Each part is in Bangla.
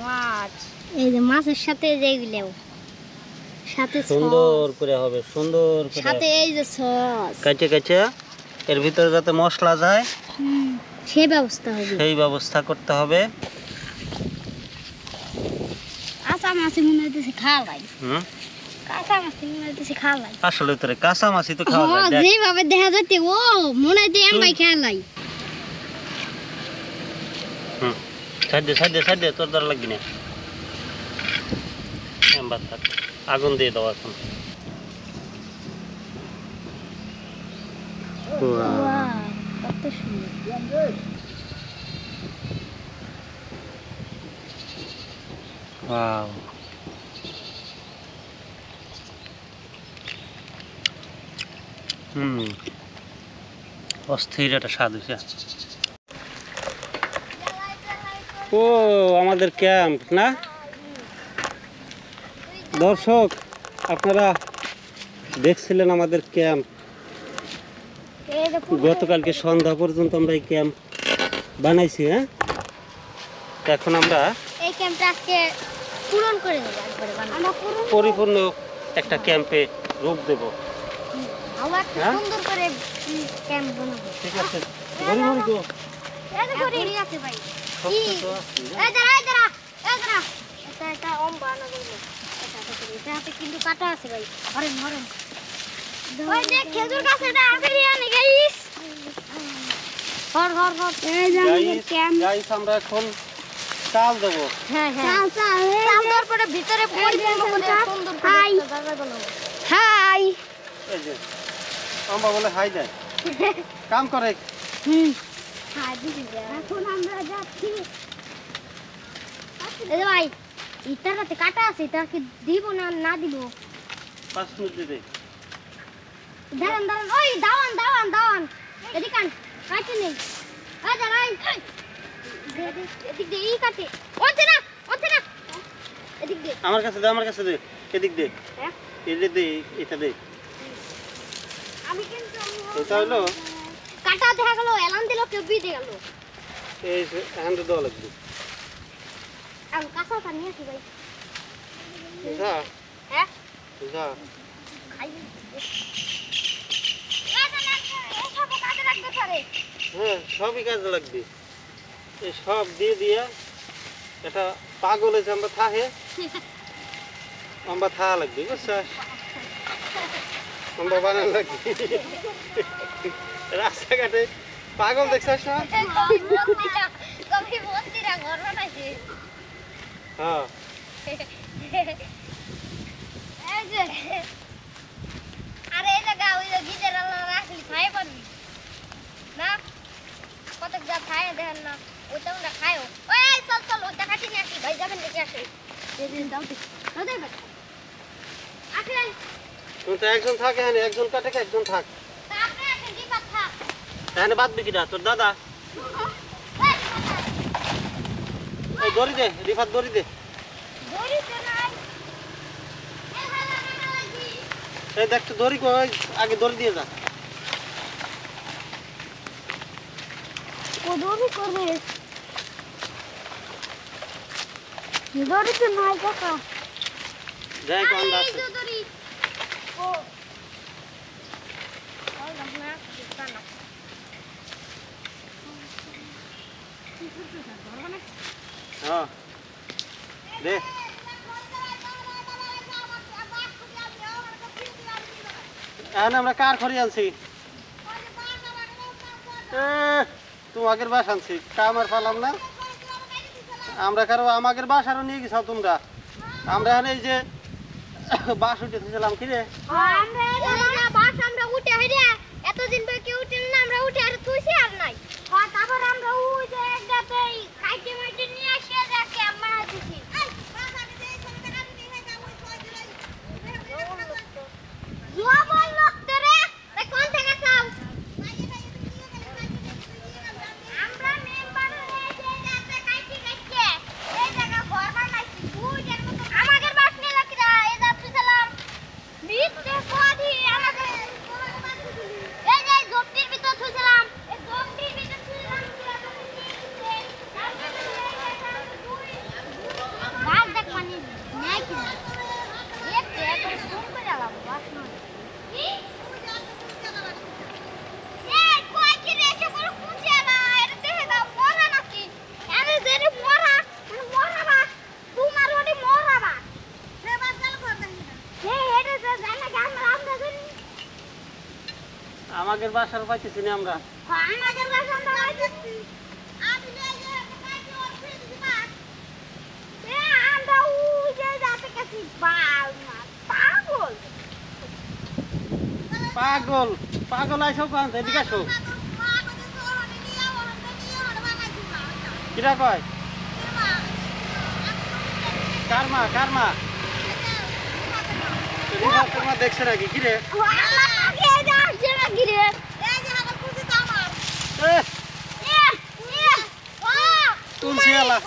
মাছ এই যে মাছের সাথে যেগুলো সাথে সুন্দর করে হবে, সুন্দর করে সাথে এই যে সস কেটে কেটে এর ভিতরে যাতে মশলা যায় সেই ব্যবস্থা হবে, সেই ব্যবস্থা করতে হবে। কাঁচা মাছ মনে হইতেছে খাওয়া যায়। কাঁচা মাছ মনে হইতেছে খাওয়া যায়। আসলে তোরে কাঁচা মাছই তো খাওয়া যায়। যেভাবে দেখা যাচ্ছে ও মনে হইতে ভাই খাওয়া যায়। সাইড দে তোর দ্বারা লাগবি না। আগুন দিয়ে দাও এখন। কত সুন্দর। ওয়াও, অস্থির একটা স্বাদ হয়েছে। ও আমাদের ক্যাম্প না দর্শক, আপনারা দেখছিলেন আমাদের ক্যাম্প। গতকালকে সন্ধ্যা পর্যন্ত আমরা এই ক্যাম্প বানাইছি। হ্যাঁ, এখন আমরা এই ক্যাম্পটা আজকে পূরণ করে দেব, একবারে বানাবো, পরিপূর্ণ একটা ক্যাম্পে রূপ দেব। আমরা সুন্দর করে ক্যাম্প বানাবো। ঠিক আছে, গরি গরি তো এই গরি আছে ভাই। এই দাঁড়া এটা ওম বানাবো। এটাতে কিন্তু কাটা আছে ভাই। হরেন ওই যে খেজুর গাছটা আমি আনি গাইস। হর এই যে আমাদের ক্যাম্প। গাইস আমরা এখন চাল দেব। হ্যাঁ চাল দেওয়ার পরে ভিতরে পরিপূর্ণ করে সুন্দর করে জায়গা বানাবো। হাই এই যে আমরা বলে হাই দেয় কাম করে। হাই দিদি এখন আমরা যাচ্ছি। এই ভাই ইটাতে কাটা আছে, এটা কি দিব না দিব? 5 মিনিট দিতে। দাঁড়ান ওই দাওয়ান এদিকে কান কাটে নেই। আ দাঁড়াই এদিক দে এই কাটে ওতে না এদিক দে আমার কাছে দে এদিক দে। হ্যাঁ এটা দে, এটা দে। আমি কিন্তু এটা হলো কাটা দেখা গেল, এলান দিল কেউ বিদে গেল। এই হ্যান্ড দেওয়া লাগবে। আমি কাঁচাটা নিয়ে আসি ভাই। যা হ্যাঁ যা খাই হ্যাঁ, সবই কাজে লাগবে। এই সব দিয়ে দিয়া এটা পাগল হয়েছে আমরা থা লাগবে, বুঝছিস? আমরা বানানো লাগবে রাস্তাঘাটে পাগল দেখছিস না? হ্যাঁ আরে এই জায়গা ওই যে গিজার আল্লাহ রাখলি খাই পারবি না, কত যা খায় দেখেন না, ওইটা আমরা খাইও। ওই চল ওইটা কাটি নিয়ে আসি ভাই, যাবেন দেখে আসে দাও দেবে আসেন। তুমি তো একজন থাকে, হ্যাঁ একজন কাটে একজন থাক। আপনি আসেন দিবা থাক। হ্যাঁ বাদবি কিনা তোর দাদা? এই দড়ি দে রিফাত, দড়ি দে। এই দেখ তো দড়ি কই, আগে দড়ি দিয়ে যা। ও দড়ি করবে, দড়ি তো নাই কাকা। যাই কোন আছে দড়ি ও না দিতানা হ্যাঁ দে। এখন আমরা কার খড়ি আনছি? তোমাদের বাস আনছি, কামার ফালাম না আমরা। কারো আমাদের বাস আরো নিয়ে গেছাও তোমরা। আমরা এখন এই যে বাস উঠেছিলাম কি রে, আমরা উঠে হেরে এতদিন বাকি উঠে না, আমরা উঠে আর তুইছি আর নাই। তারপর আমরা ওই যে একটাতে খাইতে মাইতে নিয়ে আসি যাকে আমরা দিছি। জুয়া বল লোকতে রে, কোন থেকে চাও? আমরা মেম্বার হয়ে যে যাতে খাইতে খাইতে এই জায়গা ঘর বানাইছি বুঝের মতো। আমাদের বাস নিয়ে লাকিরা এই যাচ্ছি সালাম মিথ্যে কোয়াদি আমাদের এই যে জপটির ভিতর থুইছিলাম, এই জপটির ভিতর থুইছিলাম। এই কই কি রে এসে বড় কুচে না এটা দেখে দাও মরা নাকি আরে যে রে মরা মরা বা তোমার ওডি মরা বা রে বাস গেল কর দেখি না এই এটা যে জানা গান আমরা জানি আমাদের বাসার পাইতেছি না আমরা হ্যাঁ আমাদের বাসা আমরা পাইতেছি আমি লই যে কাটি ওর ফিরে দিছি বাস এ আমরা ওই যে যাতে কাছি বাল না পাগল পাগল পাগল আইসো কান এদিকে আসো কিরা কয় কারমা তোমার দেখছে নাকি কিরে তুলসিওয়ালা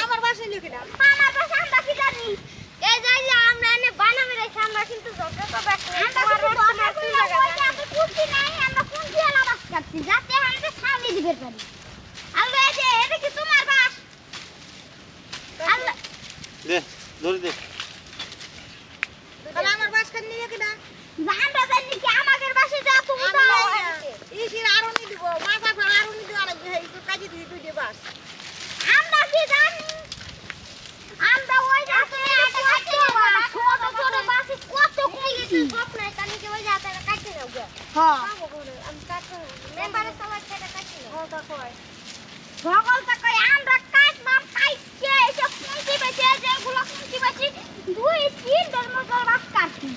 আমার বাসা লিখিনা আমার বাসা আমরা কি জানি এই যাই আমরা এনে বানামে রেখে আমরা কিন্তু যত তো ব্যস্ত আমরা কিন্তু আমরা কুচি নাই আমরা কুচি এলা বাস কাটছি যাতে আমরা সামনে দিবে পারি আল্লাহ এই যে এটা কি তোমার বাস আল্লাহ দে ধরে দে তাহলে আমার বাস কাট নিয়ে কিনা আমরা জানি কি আমাদের বাসে যা তুমি দাও ইসির আরো নি দিব মাথা ফেলা আরো নি দিব অনেক এই তো কাজে দিই তুই দে বাস আমরা কি জানি আমরা ওই যাতে কাটতে যাবো ছোট ছোট বাসে কত কুইলি সব নাই তানি কি ওই যাতে কাটতে যাবো হ্যাঁ আমি কাটতে মেম্বারের সবাই সেটা কাটতে যাবো ওটা কই সকলটা কই আমরা কাটবাম কাটতে এসব কুঞ্চি বেচে যেগুলো কুঞ্চি বেচি 2-3 ধর্মজল বাস কাটছি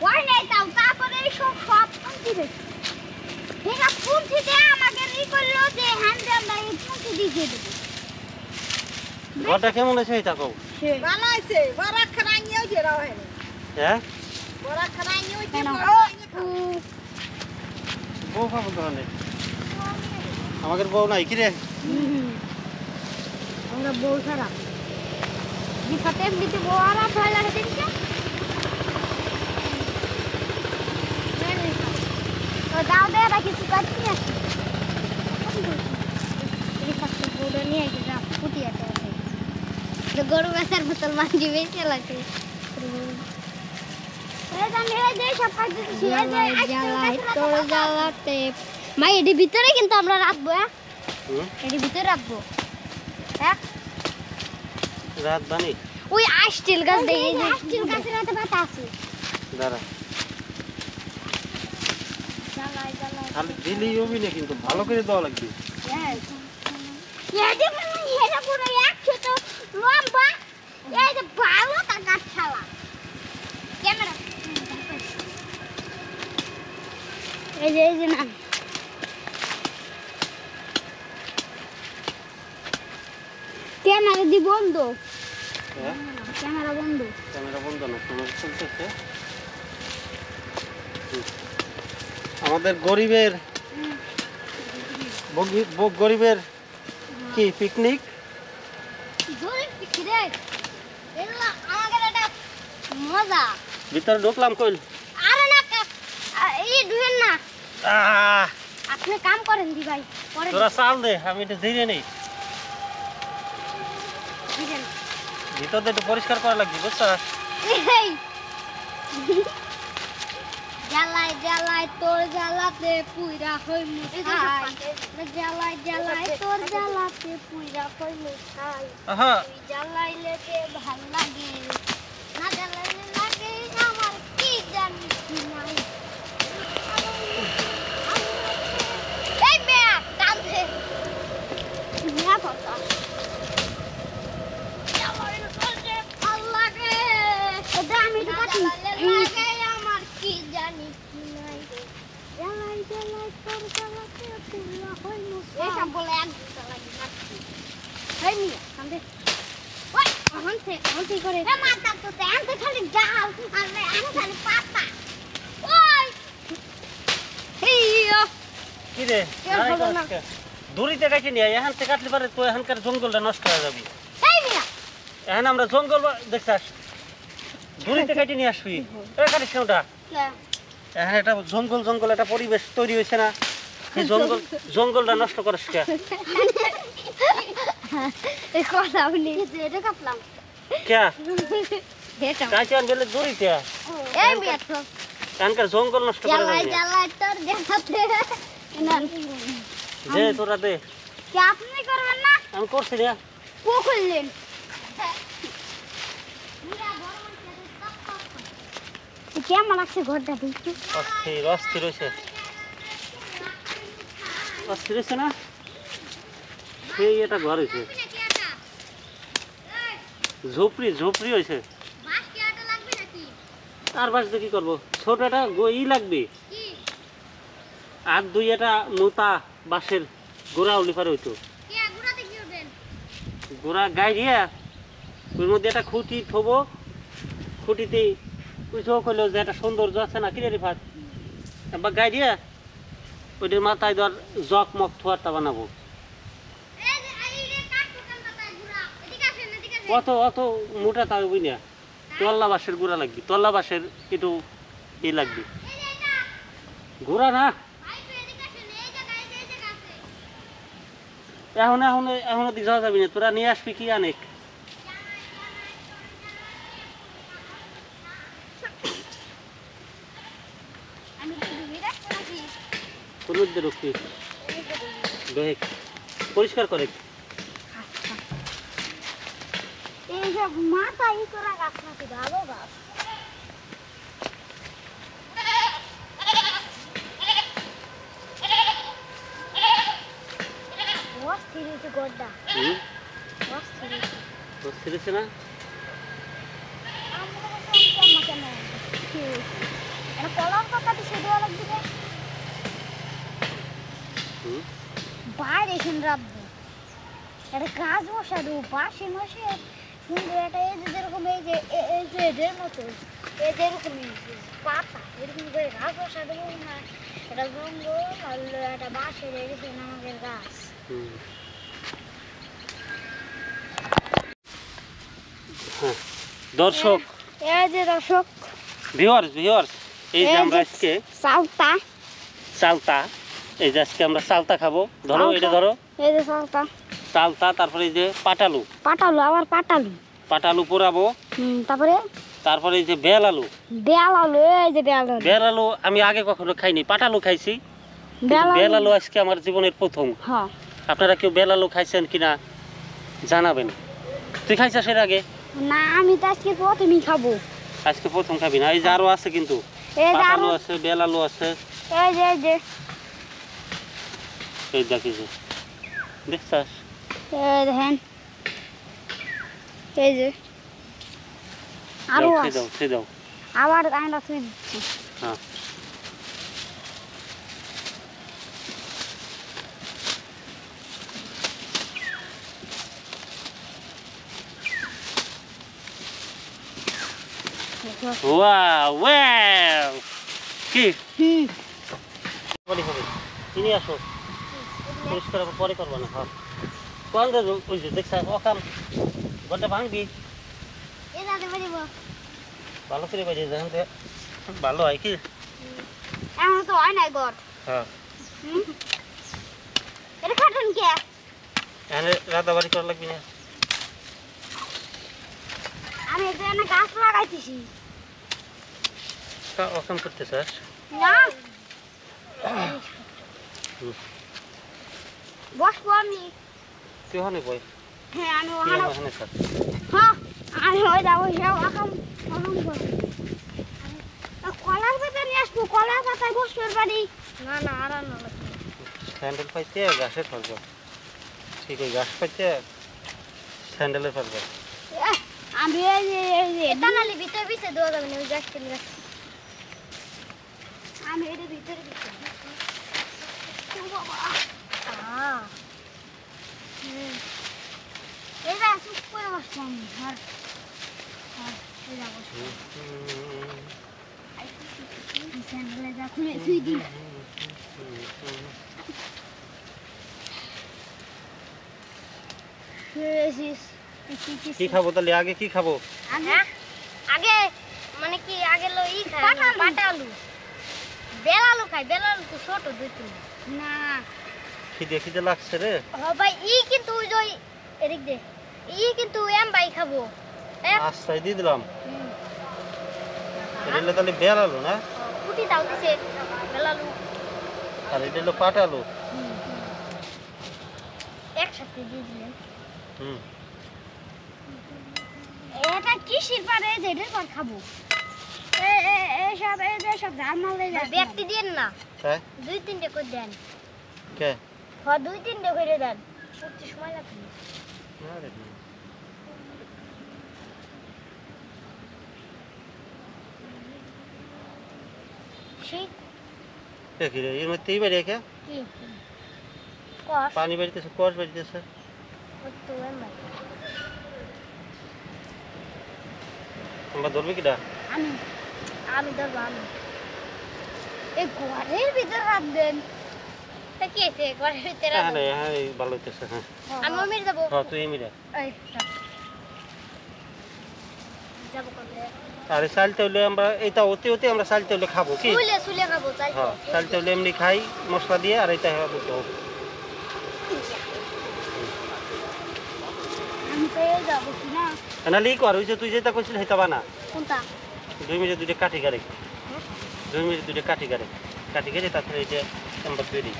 ওই নাই তাও তারপরে সব সব কুঞ্চি বেচি ঠিক আছে কুঞ্চি দিয়ে আমাকে ই করলো যে হ্যান্ডে আমরা এই কুঞ্চি দিয়ে দেবো ঘরটা কেমন আছে এটা কও ভালো আছে বড় খানা নিয়েও যে রাও হয় হ্যাঁ বড় খানা নিয়েও যে বউ পাবো দোকানে আমাদের বউ নাই কিরে আমরা বউ ছাড়া দিখাতে এমনিতে বউ আর ভয় লাগে দেখছে দাও দে রাখি কিছু কাটছি এই ফাস্ট ফুড নিয়ে যা ফুটি আছে গরু বেচার বোতল মাঝি বেঁচে লাগে মাই এটির ভিতরে কিন্তু আমরা রাখবো হ্যাঁ এটির ভিতরে রাখবো হ্যাঁ রাত বানি ওই আস্টিল গাছ দেখে আস্টিল গাছের রাতে পাতা আছে দাঁড়া জ্বালাই জ্বালাই খালি দিলি হবি না কিন্তু ভালো করে দেওয়া লাগবে হ্যাঁ এই যে মানে এটা পুরো 100 তো লম্বা এই যে ভালো তা গাছ ছালা ক্যামেরা এই যে না ক্যামেরা দি বন্ধ হ্যাঁ ক্যামেরা বন্ধ ক্যামেরা বন্ধ না তোমার চলতেছে আমাদের গরিবের গরিবের কি পিকনিক গরিব কি রে এলা আমাদের এটা মজা ভিতরে ঢুকলাম কইল আরে না এই দুহেন না আহ আপনি কাম করেন দি ভাই পরে তোরা চাল দে আমি এটা ধীরে নেই দিবেন ভিতর দিয়ে একটু পরিষ্কার করা লাগবে বুঝছো এই জ্বালাই জ্বালাই তোর জ্বালাতে পুইরা হই মুখাই জ্বালাই জ্বালাই তোর জ্বালাতে পুইরা হই মুখাই আহা তুই জ্বালাইলে যে ভাল লাগে না জ্বালাইলে লাগে আমার কি জানি কি নাই এই মেয়া কাঁদছে মেয়া কথা জ্বালাইলে তোর যে ভাল লাগে এটা আমি তো কাটি লাগে আমার কি জানি কি নাই জ্বালাই জ্বালাই তোর জ্বালাতে পুইরা হই মুখাই এসব বলে এক ঘন্টা লাগে না এই মিয়া কাঁদে ওই অহন্তে করে এ মাথা তো তেনতে খালি ডাল আর আমি খালি পাতা ওই এইও কি রে কেউ হলো না। দূরিতে কাটি নিয়ে এখান থেকে কাটলে পারে তো এখানকার জঙ্গলটা নষ্ট হয়ে যাবে এই মিয়া এখন আমরা জঙ্গল দেখছাস দড়িতে কেটে নিয়ে আসবি তোরা কাটিস না ওটা হ্যাঁ এটা জঙ্গল জঙ্গল একটা পরিবেশ তৈরি হয়েছে না এই জঙ্গলটা নষ্ট করিস কে এই কথা বলি এটা কাটলাম কে এটা কাছে আনলে দড়িতে এই মিয়া তো কানকার জঙ্গল নষ্ট করে জ্বালাই দিবি জ্বালাই তোর দেখাতে না দে তোরা দে কি আপনি করবেন না আমি করছি না কো খুললেন কেমন লাগছে ঘরটা দেখতে অস্থির অস্থির হয়েছে অস্থির হয়েছে না সেই এটা ঘর হয়েছে ঝোপড়ি ঝোপড়ি হয়েছে আর বাস দিয়ে কি করবো ছোট একটা ই লাগবে আর দুই একটা মোটা বাঁশের গোড়া উলি পারে হইতো গোড়া গাই দিয়ে ওর মধ্যে একটা খুঁটি থবো খুঁটিতে উঠেও করলেও যে একটা সৌন্দর্য আছে না কিনে রিফাত একবার গাই দিয়ে ওইটার মাথায় ধর জক মক থোয়ারটা বানাবো অত অত মোটা তা হইবি না তল্লা বাঁশের গোড়া লাগবে তল্লা বাঁশের একটু ই লাগবে গোড়া না এখন এখন এখন দিক যাওয়া যাবি না তোরা নিয়ে আসবি কি অনেক কোন রক্ষি পরিষ্কার করে এই যে মাথা ই করা গাছ নাকি ভালো গাছ অস্থির হয়েছে গড্ডা অস্থির হয়েছে অস্থির হয়েছে না কলার পাতাটি সে দেওয়া লাগবে বাইরে এখানে রাখবো একটা গাছ বসাবো পাশে বসে সুন্দর একটা এই যে যেরকম এই যে এদের মতো এই যেরকম পাতা এরকম করে গাছ বসা দেবো না এটা জঙ্গল আর একটা বাঁশের এরকম আমাদের গাছ দর্শক এই যে দর্শক ভিউয়ার্স এই যে আমরা আজকে চালতা চালতা এই যে আজকে আমরা চালতা খাবো ধরো এটা ধরো এই যে চালতা চালতা তারপরে এই যে পাটালু পাটালু আবার পাটালু পাটালু পোড়াবো তারপরে তারপরে এই যে বেল আলু এই যে বেল আলু আমি আগে কখনো খাইনি পাটালু খাইছি বেল আলু আজকে আমার জীবনের প্রথম হ্যাঁ আপনারা কেউ বেল আলু খাইছেন কিনা জানাবেন তুই খাইছিস এর আগে না আমি তো আজকে প্রথমই খাবো আজকে প্রথম খাবি না এই যে আরো আছে কিন্তু এই যে পাটালু আরো আছে বেল আলু আছে এই যে এই দেখি যে দেখছাস এই দেখেন এই যে আরো আছে দাও আবার আইনা তুই দিচ্ছি হ্যাঁ ওয়াও কি পরে হবে চিনি আসো পরিষ্কার পরে করবো না হ্যাঁ কোন ওই যে দেখছ অকাম ঘরটা ভাঙবি ভালো করে বাজে দেখেন ভালো হয় কি এমন তো হয় নাই ঘর হ্যাঁ এটা খাটুন কে এখানে রাতাবাড়ি করা লাগবি না আমি এখানে গাছ লাগাইতেছি অকাম করতে চাস না বসবো আমি তুই ওখানে বই হ্যাঁ আমি তুই ওখানে ওখানে থাক হ্যাঁ আমি ওই যাবো সব আকাম কলার পাতা নিয়ে আসবো কলার পাতায় বসবে বাড়ি না না আর না স্যান্ডেল পাইতে গাছে ফেলবো ঠিক ওই গাছ পাইতে স্যান্ডেলে ফেলবো আমি এই যে এটা নালি ভিতরে ভিতরে দেওয়া যাবে না ওই গাছটা নিয়ে আমি এটা ভিতরে ভিতরে এটা চুপ করে বসবো আমি স্যান্ডেলে যা খুলে থুই দিই কি খাবো তাহলে আগে কি খাবো আগে মানে কি আগে লো ই খায় পাটালু বেলালু খায় বেলালু তো ছোট দুই তিন না খিদে লাগছে রে হ ভাই ই কিন্তু ওই যে এদিক দে ই কিন্তু এম ভাই খাবো আস্তাই দিয়ে দিলাম এটা তাহলে বেলালু না কুটি দাও দিছে বেলালু আর এটা হলো পাটালু একসাথে দিয়ে দিলেন হুম এটা কিসের পারে যেটার পর খাবো সব জামালে ব্যক্তি দেন না হ্যাঁ দুই তিনটে করে দেন কে হ্যাঁ দুই তিনটে করে দেন সত্যি সময় লাগবে না রে সেই দেখি রে এর মধ্যে এই বাড়ি কে কি কস পানি বাড়িতেছে কষ বাড়িতেছে তো এমন আমরা ধরবে কিটা আমি আমি ধরবো আমি এই ঘরের ভিতর হাত দেন তা কি আছে ঘরের ভিতরে হ্যাঁ রে হ্যাঁ এই ভালো হইতেছে হ্যাঁ আমি মমির যাবো হ্যাঁ তুই এমিরা এই যাবো কোথায় আরে চালতে হলে আমরা এইটা ওতে ওতে আমরা চালতে হলে খাবো কি সুলে সুলে খাবো তাই হ্যাঁ চালতে হলে এমনি খাই মশলা দিয়ে আর এইটা খাবো তো আমি পেয়ে যাবো কি না না লিক আর হইছে তুই যেটা কইছিস হেতা বানা কোনটা 2 মিনিট দুইটা কাঠি গারে 2 মিনিট দুইটা কাঠি গারে তারপরে এই যে আমরা তৈরি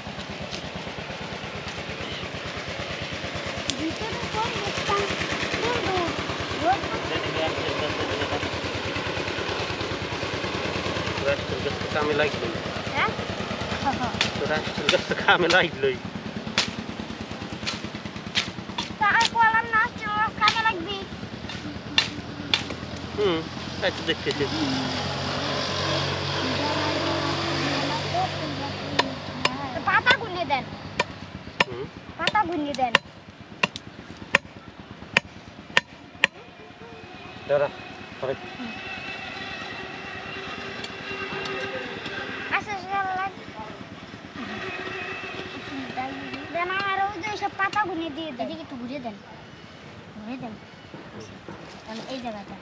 ভিতরে কোন মুস্তান রোড রাষ্ট্রের কাছে কামে লাগলো হ্যাঁ রাষ্ট্রের কাছে কামে লাগলোই তাই কোলাম না চল কাজে লাগবি তাই তো দেখতেছি পাতা গুলিয়ে দেন পাতা গুলিয়ে দেন দাঁড়া পরে আচ্ছা দেন আর ওই যে সব পাতা গুলিয়ে দিয়ে দেন এদিকে একটু ঘুরিয়ে দেন এই জায়গাটা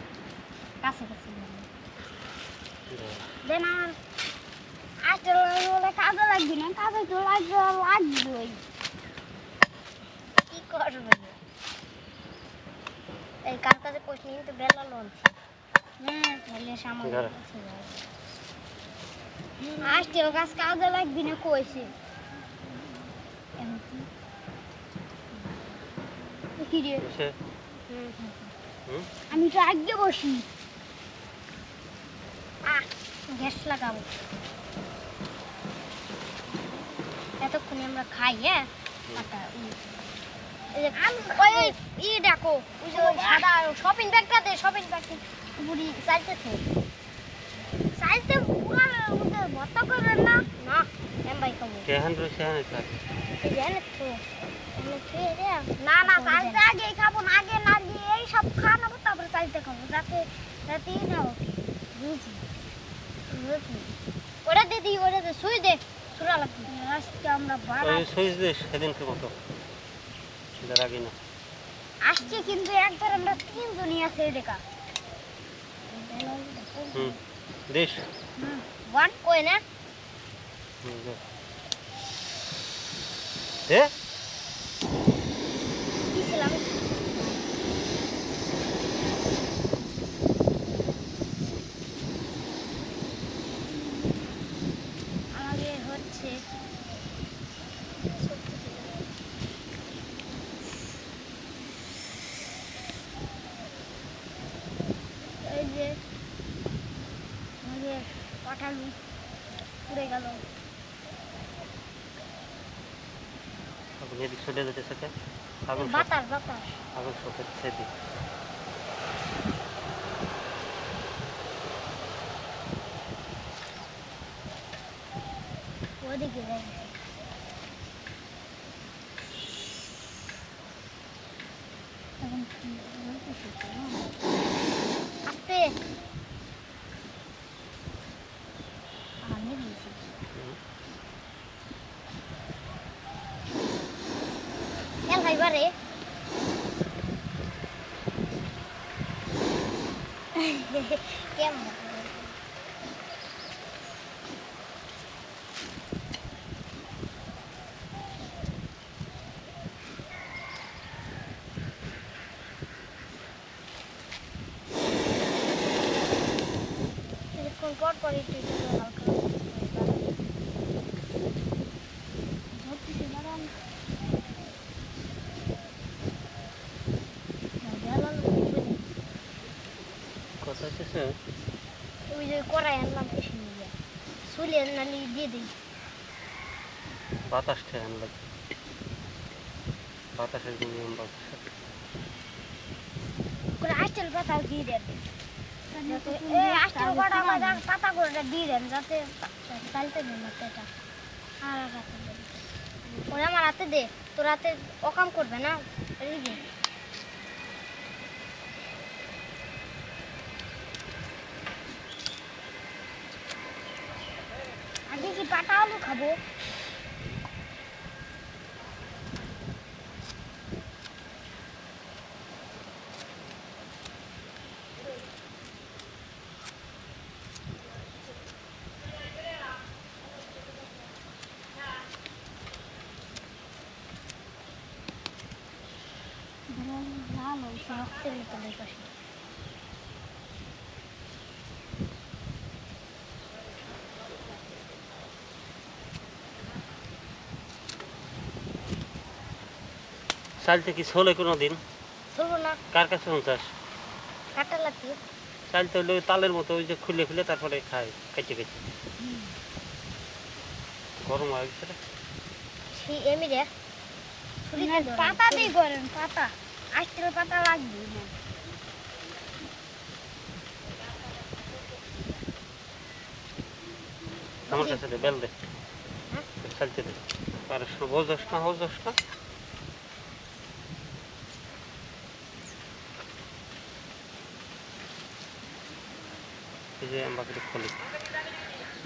কাছে কাছে দেন আর আসলে কাজে লাগবে না কাজে তো লাগবেই কি করবে এই কার কাছে পয়সা নিয়ে তো বেলা লঞ্চ তাহলে সামনে আসতে ও কাজ কাজে লাগবে না কইছে কি রে আমি তো আগে বসি গ্যাস লাগাবো এতক্ষণে আমরা খাই হ্যাঁ ই দেখো ওই যে সাদা শপিং ব্যাগটা দে শপিং ব্যাগটা বুড়ি চাইতেছে চাইতে পুরার মধ্যে ভর্তা করবেন না না এম ভাই খাবো কেহান রয়েছে হ্যাঁ এই জানেন তো না না চাইতে আগে খাবো না আগে না দিয়ে এই সব খাওয়া নেবো তারপরে চাইতে খাবো যাতে যাতে নাও বুঝি ওটা দিদি ওটা দে সুই দে সুরা লাগবে আজকে আমরা ওই সুইচ দে সেদিনকে মতো সেটার আগে না আসছে কিন্তু একবার আমরা তিনজনই আছে দেখা দেশ ওয়ান কই না দে কি ছিলাম আমাদের হচ্ছে এই যে আমাদের পাঠালু পুড়ে গেল আগুন এদিক চলে যেতেছে কে আগুন বাতাস বাতাস আগুন সকে সেদি ওদিকে যাই আস্তে আমি দিয়েছি কেন খাইবারে কেমন কিছুক্ষণ পর পর একটু একটু করে হালকা ধরতেছি দাঁড়ান কথা হচ্ছে ওই যে কড়াই আনলাম এসে নিয়ে চুলে নালি দিয়ে দিই বাতাস ঠেকান লাগে বাতাসের নিয়ম বাতাস করে আস্তেল পাতা দিয়ে দেন আস্তেল পাতা আমাদের পাতা করে দিয়ে দেন যাতে চালতে দেন না এটা আর হাতে দেন ওরে আমার হাতে দে তোর হাতে অকাম করবে না এই যে আজকে কি পাটা আলু খাবো লাল হয়েছে রক্তের মতো পাশে চালতে কি ছোলে কোনো দিন ধরবো না কার কাছে শুনছাস কাটা লাগছে চালতে হলে ওই তালের মতো ওই যে খুলে খুলে তারপরে খায় কেটে কেটে গরম হয়ে গেছে রে সেই এমি রে পাতা দিয়ে করেন পাতা আস্তেল পাতা লাগবে না আমার কাছে দে বেল দে চালতে দে পারিস না বোঝস না বোঝস না এই যে আমাকে খুলি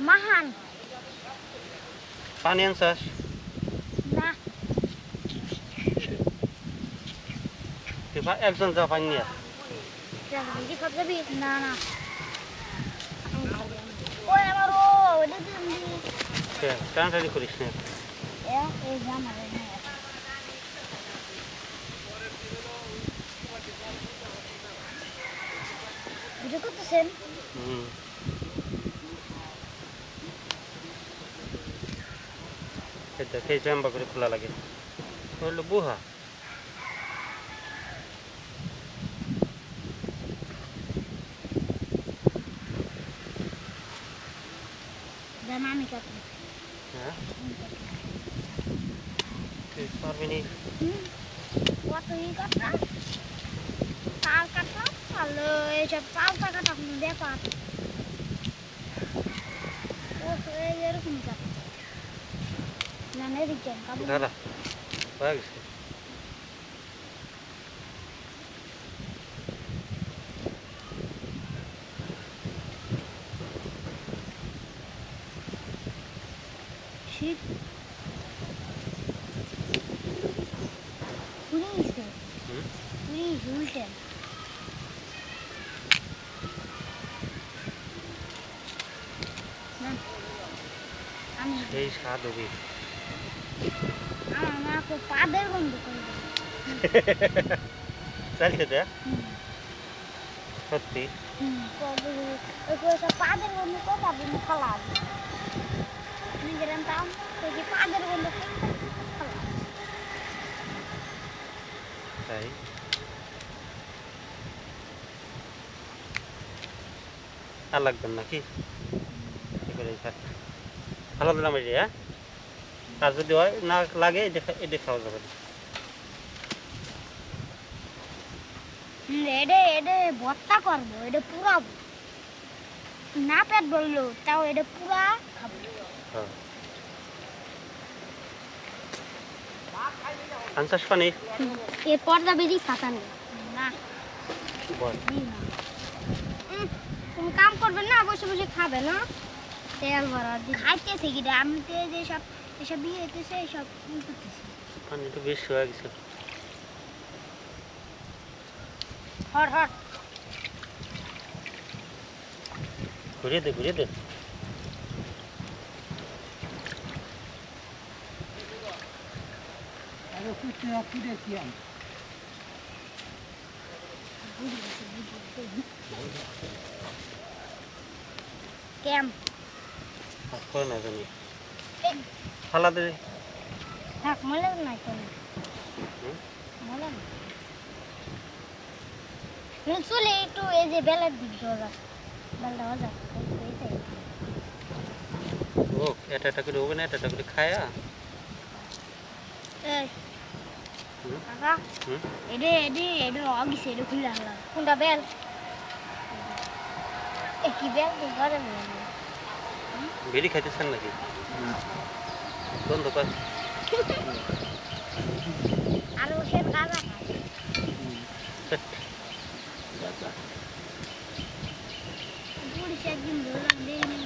মহান পানি আনছাস না একজন যা পানি নিয়ে কি খাব যাবি না না ওই আমার ও ওটা দিন টানাটানি করিস না এই জামা রে ভিডিও করতেছেন সেই জাম্বা করে খোলা লাগে হলো বুহা আমি কাটবো হ্যাঁ তুই পারবি নি কতই কাটলাম তাল কাটলাম ভালো এইসব পাল্টা কাটা কোনো ব্যাপার ও এরকম কাট না না এদিকে কাটবো দাঁড়া হয়ে গেছে শীত পুলিশে পুলিশ উল্টে আমি সেই স্বাদ হবে আমার মা তো পাদের গন্ধ করে চালতে দে সত্যি পাদের গন্ধ কোথা তুমি খালা নিজের দাম যে পাদের গন্ধ তাই আর লাগবেন নাকি ভালো দিলাম এই যে হ্যাঁ আর যদি হয় না লাগে এটা খাওয়া যাবে এটা এটা ভর্তা করবো এটা পুরাবো না পেট বললো তাও এটা পুরা খাবো আনসাস পানি এর পর্দা বেশি ফাঁকা নেই না বল তুমি কাম করবে না বসে বসে খাবে না তেল ভরা খাইতেছে কি আমি তো যেসব এসব বিয়ে হইতেছে এইসব করতেছি পানি তো বেশি হয়ে গেছে হট হট ঘুরিয়ে দে ঘুরিয়ে দে ক্যাম করে না জানি ফালা দে থাক মলে নাই কোনো হুম? মলে না চলে একটু এই যে বেলার দিক ধরা বেলটা হয়ে যাক এইটাই ও এটা করে হবে না এটা করে খায়া এই হুম? কাকা হুম? এটা অগিছে এটা খুলে আনলাম কোনটা বেল এ কি বেল তো ঘরে নেই বেরি খাইতেছেন নাকি গন্ধ পাস আর ওকে কাকা খায় বুড়ি সে একদিন বললাম দেয়নি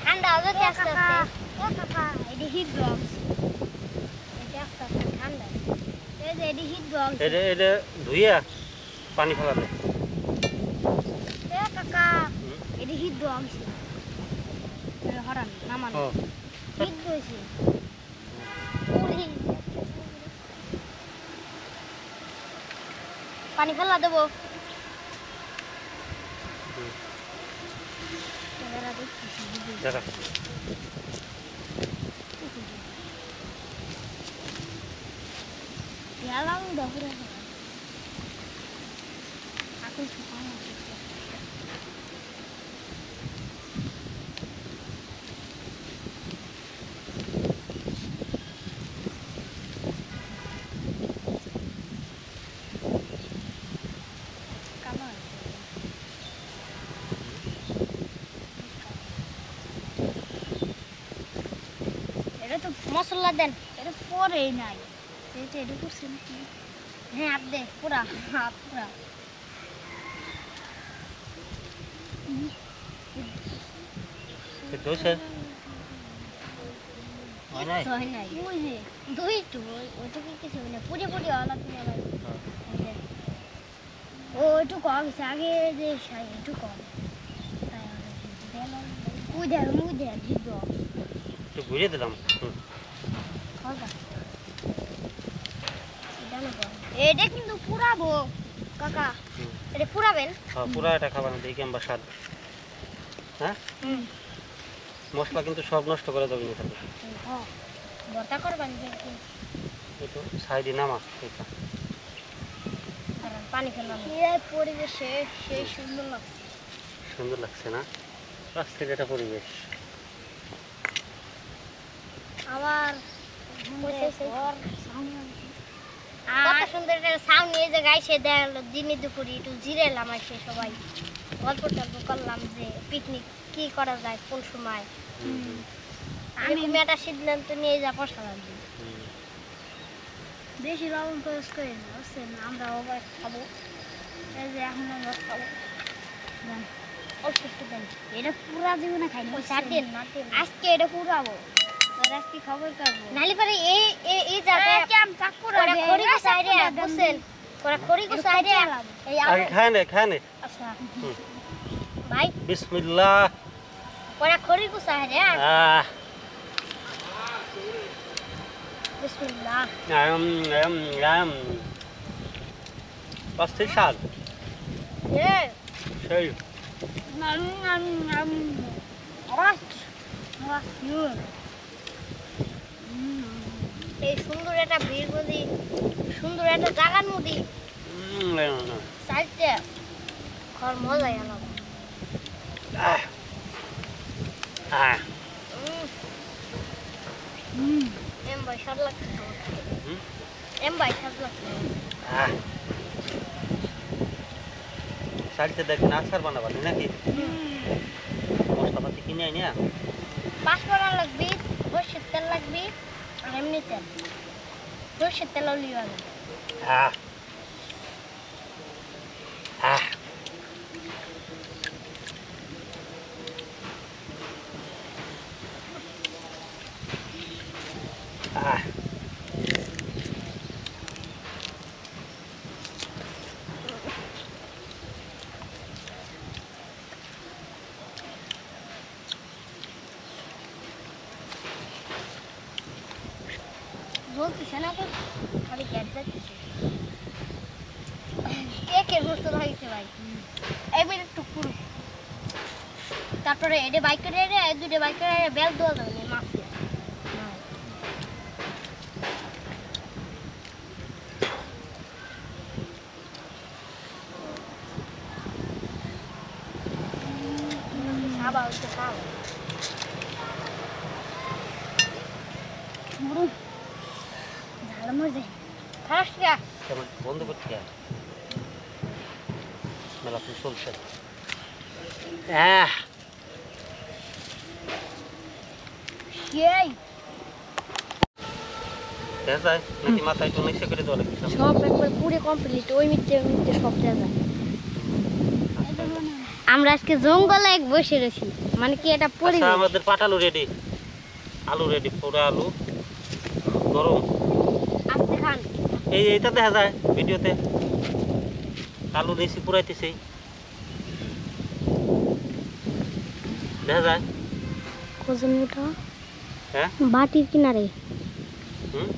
ঠান্ডা হবে আস্তে আস্তে এটা হিট বক্স এটা আস্তে আস্তে ঠান্ডা এই যে এটা হিট বক্স এটা ধুইয়া পানি ফেলা দে এ কাকা এটা হিট বক্স হরান নামান ও হিট বক্স পানি ফেলা দেবো দেখা Yalang dah berapa? Aku suka nasi. Kamu? Itu tuh masalah dan itu pore nai. এটা করছে নাকি হ্যাঁ হাত দে পুরা হাত পুরা দোষে হয় নাই হয় নাই ওই যে দুই তো ওইটুকু কিছু না পুরি পুরি আলাদা আলাদা ও একটু কম গেছে আগে যে একটু কম উইদার জিত একটু ঘুরিয়ে দিলাম খাওয়া এটা কিন্তু পুরাবো কাকা এটা পুরাবেন হ্যাঁ পুরা এটা খাবার দেখি আমরা স্বাদ হ্যাঁ মশলা কিন্তু সব নষ্ট করে দেবেন এখানে ভর্তা করবেন একটু সাইডে নামা এটা পানি ফেললাম পরিবেশে সেই সুন্দর লাগছে না আজকের এটা পরিবেশ আবার কত সুন্দর একটা সাউন্ড নিয়ে যে গাইছে দেখালো দিনে দুপুরে একটু জিরেলাম আসে সবাই গল্প টল্প করলাম যে পিকনিক কি করা যায় কোন সময় আমি একটা সিদ্ধান্ত নিয়ে যা পয়সা লাগবে বেশি লবণ খরচ করি না বুঝছেন আমরা আবার খাবো এই যে এখন আমরা খাবো অল্প একটু দেন এটা পুরা জীবনে খাই না আজকে এটা পুরাবো আজকে খবর করবো নালি পরে এই জায়গায় ওরা খড়িগো সাইডে বসেন ওরা খড়িগো সাইডে এই আগে খায় নে আচ্ছা ভাই বিসমিল্লাহ ওরা খড়িগো সাইডে আহ বিসমিল্লাহ পাঁচটি শাক এ সেই এই সুন্দর একটা ভিড় মধ্যে সুন্দর একটা জায়গার মধ্যে চাইতে ঘর মজাই আলাদা এম ভাই স্বাদ লাগছে এম ভাই স্বাদ লাগছে শাড়িতে দেখবেন আচার বানাবানি নাকি মশলাপাতি কিনে আনি পাঁচফোড়ন লাগবে সরষের তেল লাগবে আর এমনি তেল সরষের তেলও লিবা যাবে বলতেছে না তো খালি গ্যাস যাচ্ছে একের বস্তু হয়েছে ভাই এবার একটু পুরো তারপরে এটা বাইক করে দুটো বাইক করে বেল দেওয়া যাবে না মাছ সাবা হচ্ছে সাবা মুরু ঝাল মজে খাস না কেমন বন্ধ করতে মেলা তো চলছে এই দেখা যায় নাকি মাথায় একটু নিচে করে দেওয়া লাগবে সব একবার পুরো কমপ্লিট ওই মিটে সব দেওয়া যায় আমরা আজকে জঙ্গলে এক বসে রয়েছি মানে কি এটা পরি আচ্ছা আমাদের পাটালু রেডি আলু রেডি পুরো আলু গরম আপনি খান এইটা দেখা যায় ভিডিওতে আলু দিয়েছি পুরাইতেছি দেখা যায় কোজন উঠা হ্যাঁ বাটির কিনারে হুম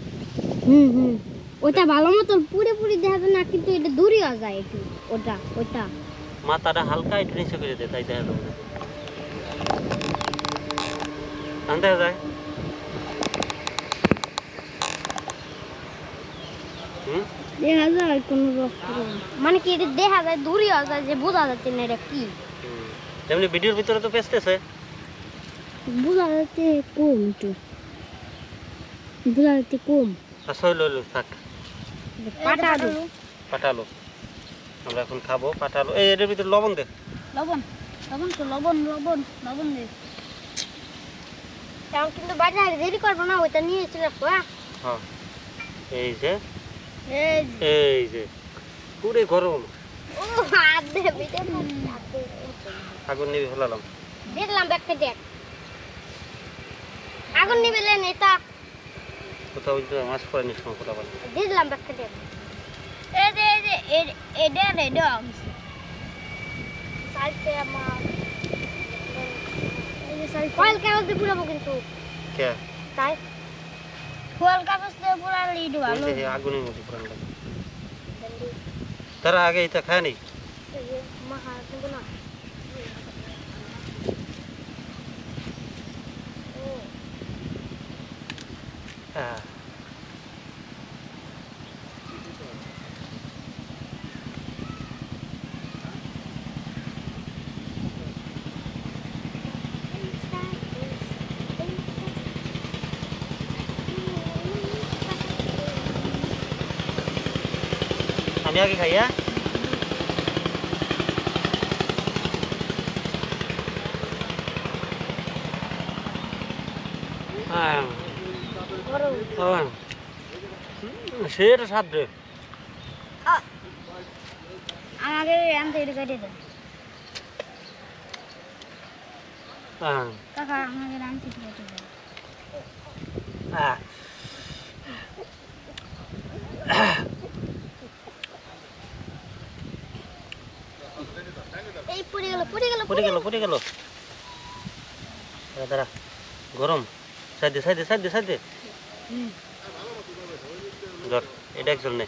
ওটা ভালো মতো পুরোপুরি দেখা যায় না কিন্তু এটা দূরে যায় একটু ওটা মাথাটা হালকা একটু নিচে করে দে তাই দেখা যাবে দেখা যায় দেখা যায় কোনো মানে কি এটা দেখা যায় দূরে যায় যে বোঝা যাচ্ছে না এটা কি এমনি ভিডিওর ভিতরে তো পেছতেছে বোঝা যাচ্ছে কম একটু বোঝা যাচ্ছে কম আচ্ছা হইলো থাক পাটালু আমরা এখন খাবো পাটালু এর ভিতরে লবণ দে লবণ দে তাও কিন্তু বাজারে দেরি করবো না ওইটা নিয়ে চলে আসবো হ্যাঁ এই যে পুরে গরম ও হাত দে বিটে আগুন নিবি ফেলালাম দিলাম ব্যাগটা দেখ আগুন নিবে নেতা কোথাও মাছ পরে নিস কোথা বল দিলাম ব্যাগটা দেখ এটা সাইডে আমার ফয়েল কাগজ দিয়ে পুরাবো কিন্তু কে তাই ফয়েল কাগজ দিয়ে পুরালে ইডু ভালো আগুনের মধ্যে পুরান লাগে তারা আগে এটা খায় নি মা হা কিন্তু না হ্যাঁ আমি আগে খাই হ্যাঁ সেটা সাত রে আমাকে আনতে এটা কেটে দেন কাকা আমাকে আনতে কেটে দেন এই পড়ে গেল দাঁড়া গরম সাইডে ধর এটা একজন নে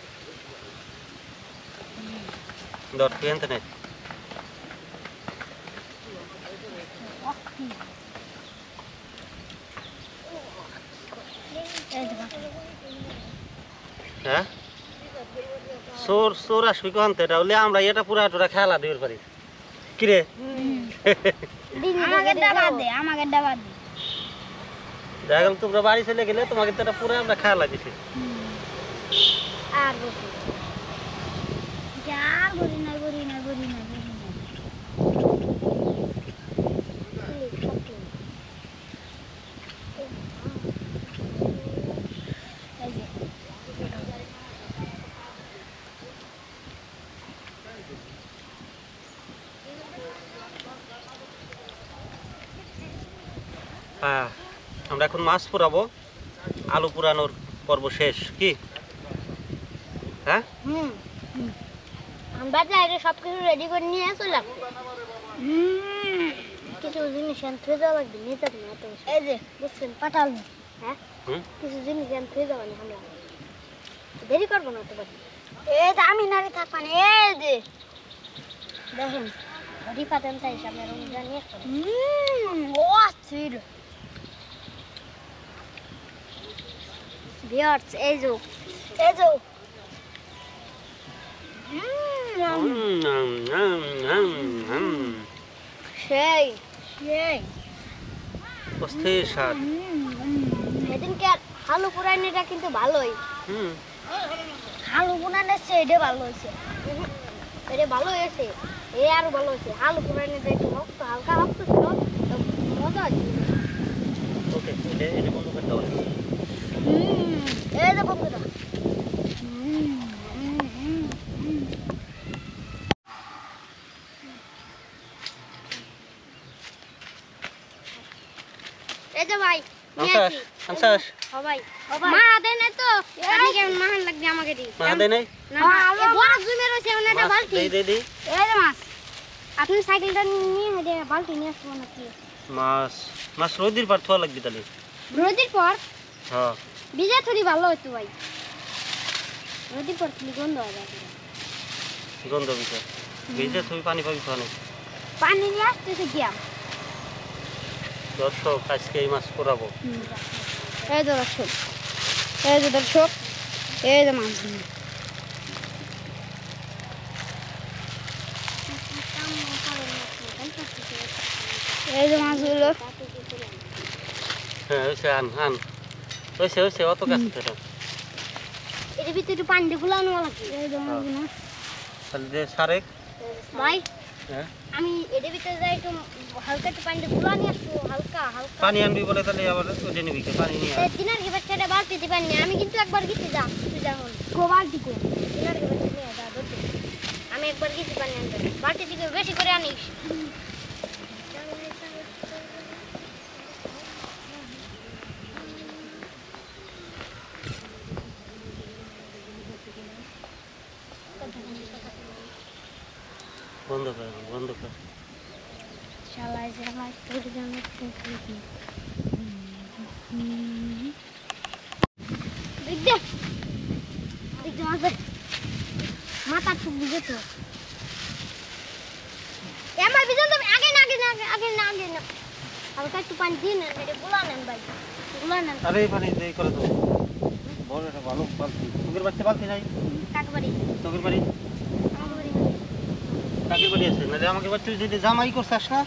ধর তুই আনতে নে হ্যাঁ সোর আসবি কখন এটা হলে আমরা এটা পুরা টোরা খেলা দিতে পারি কিরে আমাকে ডাবা দে দেখা গেল তোমরা বাড়ি চলে গেলে তোমাকে তো এটা পুরো আমরা খেলা দিছি আর বলি না হ্যাঁ আমরা এখন মাছ পোড়াবো আলু পোড়ানোর পর্ব শেষ কি হ্যাঁ আমরা যাই সব কিছু রেডি করে নিয়ে চলে কিছু জিনিস আনতে যাওয়া লাগবে নিতে না এই যে বুঝছেন পাঠাল হ্যাঁ হুম কিছু জিনিস জ্ঞান ফিরে যাবেন আমরা দেরি করবো না তো বাড়ি এই যে আমি নারী থাকবান এই যে দেখেন রিফাত এমসাই সামনে রমজান নিয়ে ও আসির ভিউয়ার্স এই যে সেই সেই অস্থির স্বাদ সেদিনকে হালু পুরানিটা কিন্তু ভালোই হুম হালু পুরানের চেয়ে এটা ভালো হয়েছে এটা ভালো হয়েছে এ আরো ভালো হয়েছে হালু পুরানিটা একটু রক্ত হালকা রক্ত ছিল তো মজা হয়েছে ওকে এটা বন্ধ করতে হবে এই যে বন্ধুরা এই যে ভাই আনসাস আনসাস সবাই মা দেন তো আপনি কেমন মাহান লাগবে আমাকে দি মা দেয় নাই না এ বড় জুমে রয়েছে ওনাটা বালতি দে দে দে এই যে মাছ আপনি সাইকেলটা নিয়ে হেঁটে বালতি নিয়ে আসবো নাকি মাছ মাছ রোদির পার থোয়া লাগবে তাহলে রোদির পর হ্যাঁ ভিজা থরি ভালো হতো ভাই রোদির পর কি গন্ধ হয় যায় গন্ধ বিষয় ভিজে তুমি পানি পাবি তো অনেক পানি নিয়ে আসতেছে গিয়া দর্শক আজকে এই মাছ করাবো এই যে দর্শক এই যে দর্শক এই যে মাছ এই যে মাছগুলো হ্যাঁ হয়েছে আন আন হয়েছে হয়েছে অত গাছ থেকে এর ভিতরে একটু পানি দিয়ে গুলানো লাগে এই যে মাছগুলো তাহলে যে সারেক ভাই হ্যাঁ আমি এর ভিতরে যাই একটু হালকা একটু পানি দিয়ে গুলানি আসবো হালকা হালকা পানি আনবি বলে তাহলে আবার ওটা নিবি কে? পানি নিয়ে আন। দিনার কি বাচ্চাটা বালতি দিবেন না আমি কিন্তু একবার গেছি যা তুই যখন কো বালতি কো দিনার কি বাচ্চা নিয়ে যা ধরতে আমি একবার গেছি পানি আনতে বালতি দিকে বেশি করে আনিস বন্ধ কর বন্ধ কর শালাই শালাই তোর জানো দেখতে দেখতে মাথা টুক দিবে তো এমআই বিজন তো আগে না আগে না আগে না আগে না হালকা একটু পানি দিন না এটা গুলানেন ভাই গুলানেন আরে এই পানি দেই করে দাও বড় একটা ভালো বালতি তোদের বাড়িতে বালতি নাই কাকবাড়ি তোদের বাড়ি কাকবাড়ি কাকের বাড়ি আছে না আমাকে বাড়ি তুই যদি জামাই করছিস না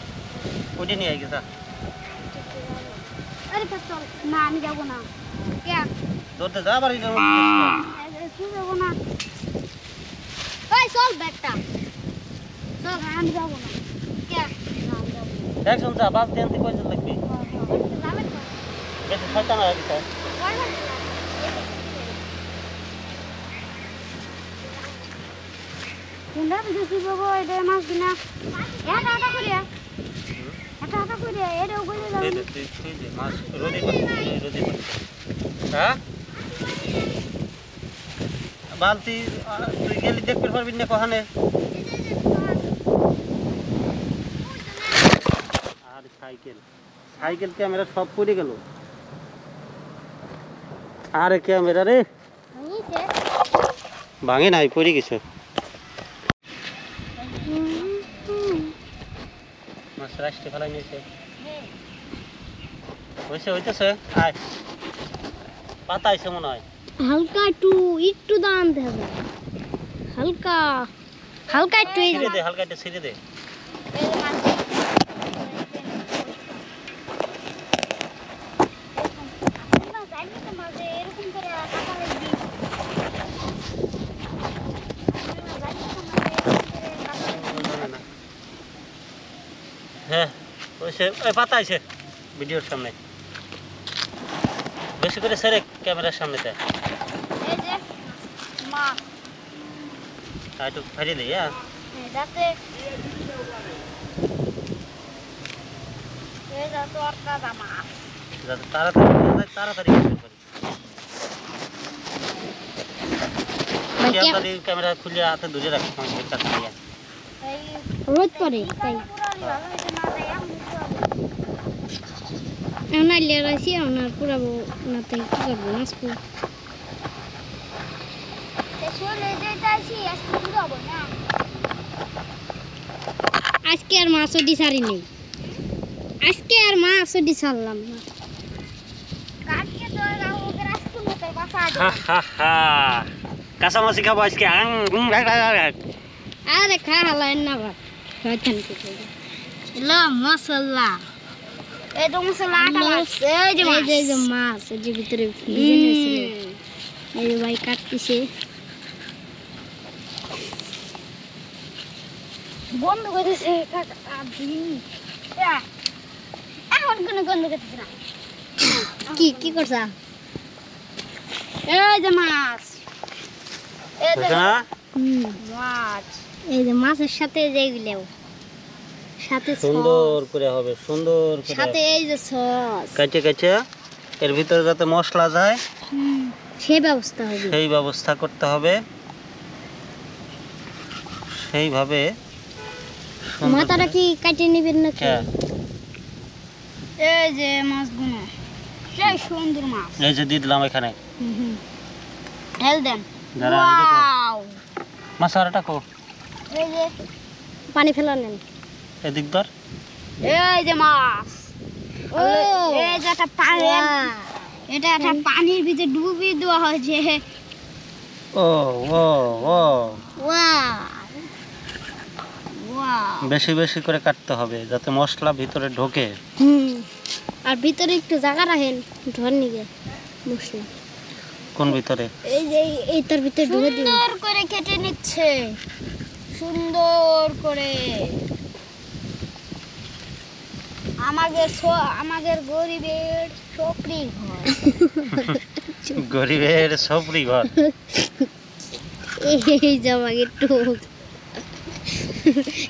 ওইটা নিয়ে আই গেছা আরে চল না আমি যাব না কে ধরতে যা বাড়ি যাবো তুই যাব না ওই চল ব্যাগটা চল আমি যাব না কে না আমি যাব না একজন যা বালতি আনতে কয়জন লাগবে যাবেন তো বেশি শয়তান হয়ে গেছে কোনটা বেশি বাবু এটা মাছ কিনা এটা এটা করে এটা এটা করে এটা করে যাবে এই যে তুই যে মাছ রোদি পাচ্ছে রোদি পাচ্ছে হ্যাঁ বালতি তুই গেলি দেখতে পারবি না কখানে আর সাইকেল সাইকেল ক্যামেরা সব পড়ে গেল আরে ক্যামেরা রে নিচে ভাঙে নাই পড়ে গেছে মাছ রাষ্ট্রে ফেলাই নিয়েছে হয়েছে হইতেছে আয় পাতা আইছে মনে হয় হালকা একটু দাম দেবে হালকা হালকা একটু এই ছিঁড়ে দে হালকা একটু ছিঁড়ে দে হ্যাঁ হয়েছে ওই পাতা আইছে ভিডিওর সামনে বেশি করে সেরে ক্যামেরার সামনেতে এই যে মা একটু ফাড়িয়ে দিই হ্যাঁ যাতে এই যা তো আর কাদা মাছ যাতে তাড়াতাড়ি তাড়াতাড়ি তাড়াতাড়ি ক্যামেরা খুলে হাতে ধরে রাখি আমাদের কাছে নিয়ে রোদ পড়ে তাই এখন আইলে রাইছি ওনার পুরাবো না তাই কি করবো নাচবো আজকে আর মাছও দি সারি নেই আজকে আর মাছও দি সারলাম না কাঁচামাছি খাবো আজকে আরে খা হালাই না ভাত শয়তান কি করে লা মশলা এই তো মশলা আটা লাগছে এই যে মাছ এই যে ভিতরে ভিজে নিয়েছিল এই যে ভাই কাটতেছে বন্ধ করে দিয়েছে এখন কোনো বন্ধ করতেছে না কি করছা এই যে মাছ এই যে মাছ এই যে মাছের সাথে যেগুলো সাথে সুন্দর করে হবে সুন্দর করে সাথে এই যে সস কাটে কাটে এর ভিতরে যাতে মশলা যায় সেই ব্যবস্থা হবে সেই ব্যবস্থা করতে হবে সেইভাবে মাথাটা কি কাটে নেবেন নাকি হ্যাঁ এই যে মাছগুলো সেই সুন্দর মাছ এই যে দিয়ে দিলাম এখানে ঢেল দেন দাঁড়া ওয়াও মশলাটা কো এই যে পানি ফেলালেন এদিক ধর এই যে মাছ ও এই যে একটা পানি এটা একটা পানির ভিতরে ডুবিয়ে দেওয়া হয়েছে ও ও ও ওয়াও ওয়াও বেশি বেশি করে কাটতে হবে যাতে মশলা ভিতরে ঢোকে আর ভিতরে একটু জায়গা রাখেন ধর নিয়ে মশলা কোন ভিতরে এই যে এই তার ভিতরে ঢুকে দিন সুন্দর করে কেটে নিচ্ছে সুন্দর করে আমাদের গরিবের চকরি ঘর গরিবের সপরি ঘর এই জামাকে টোক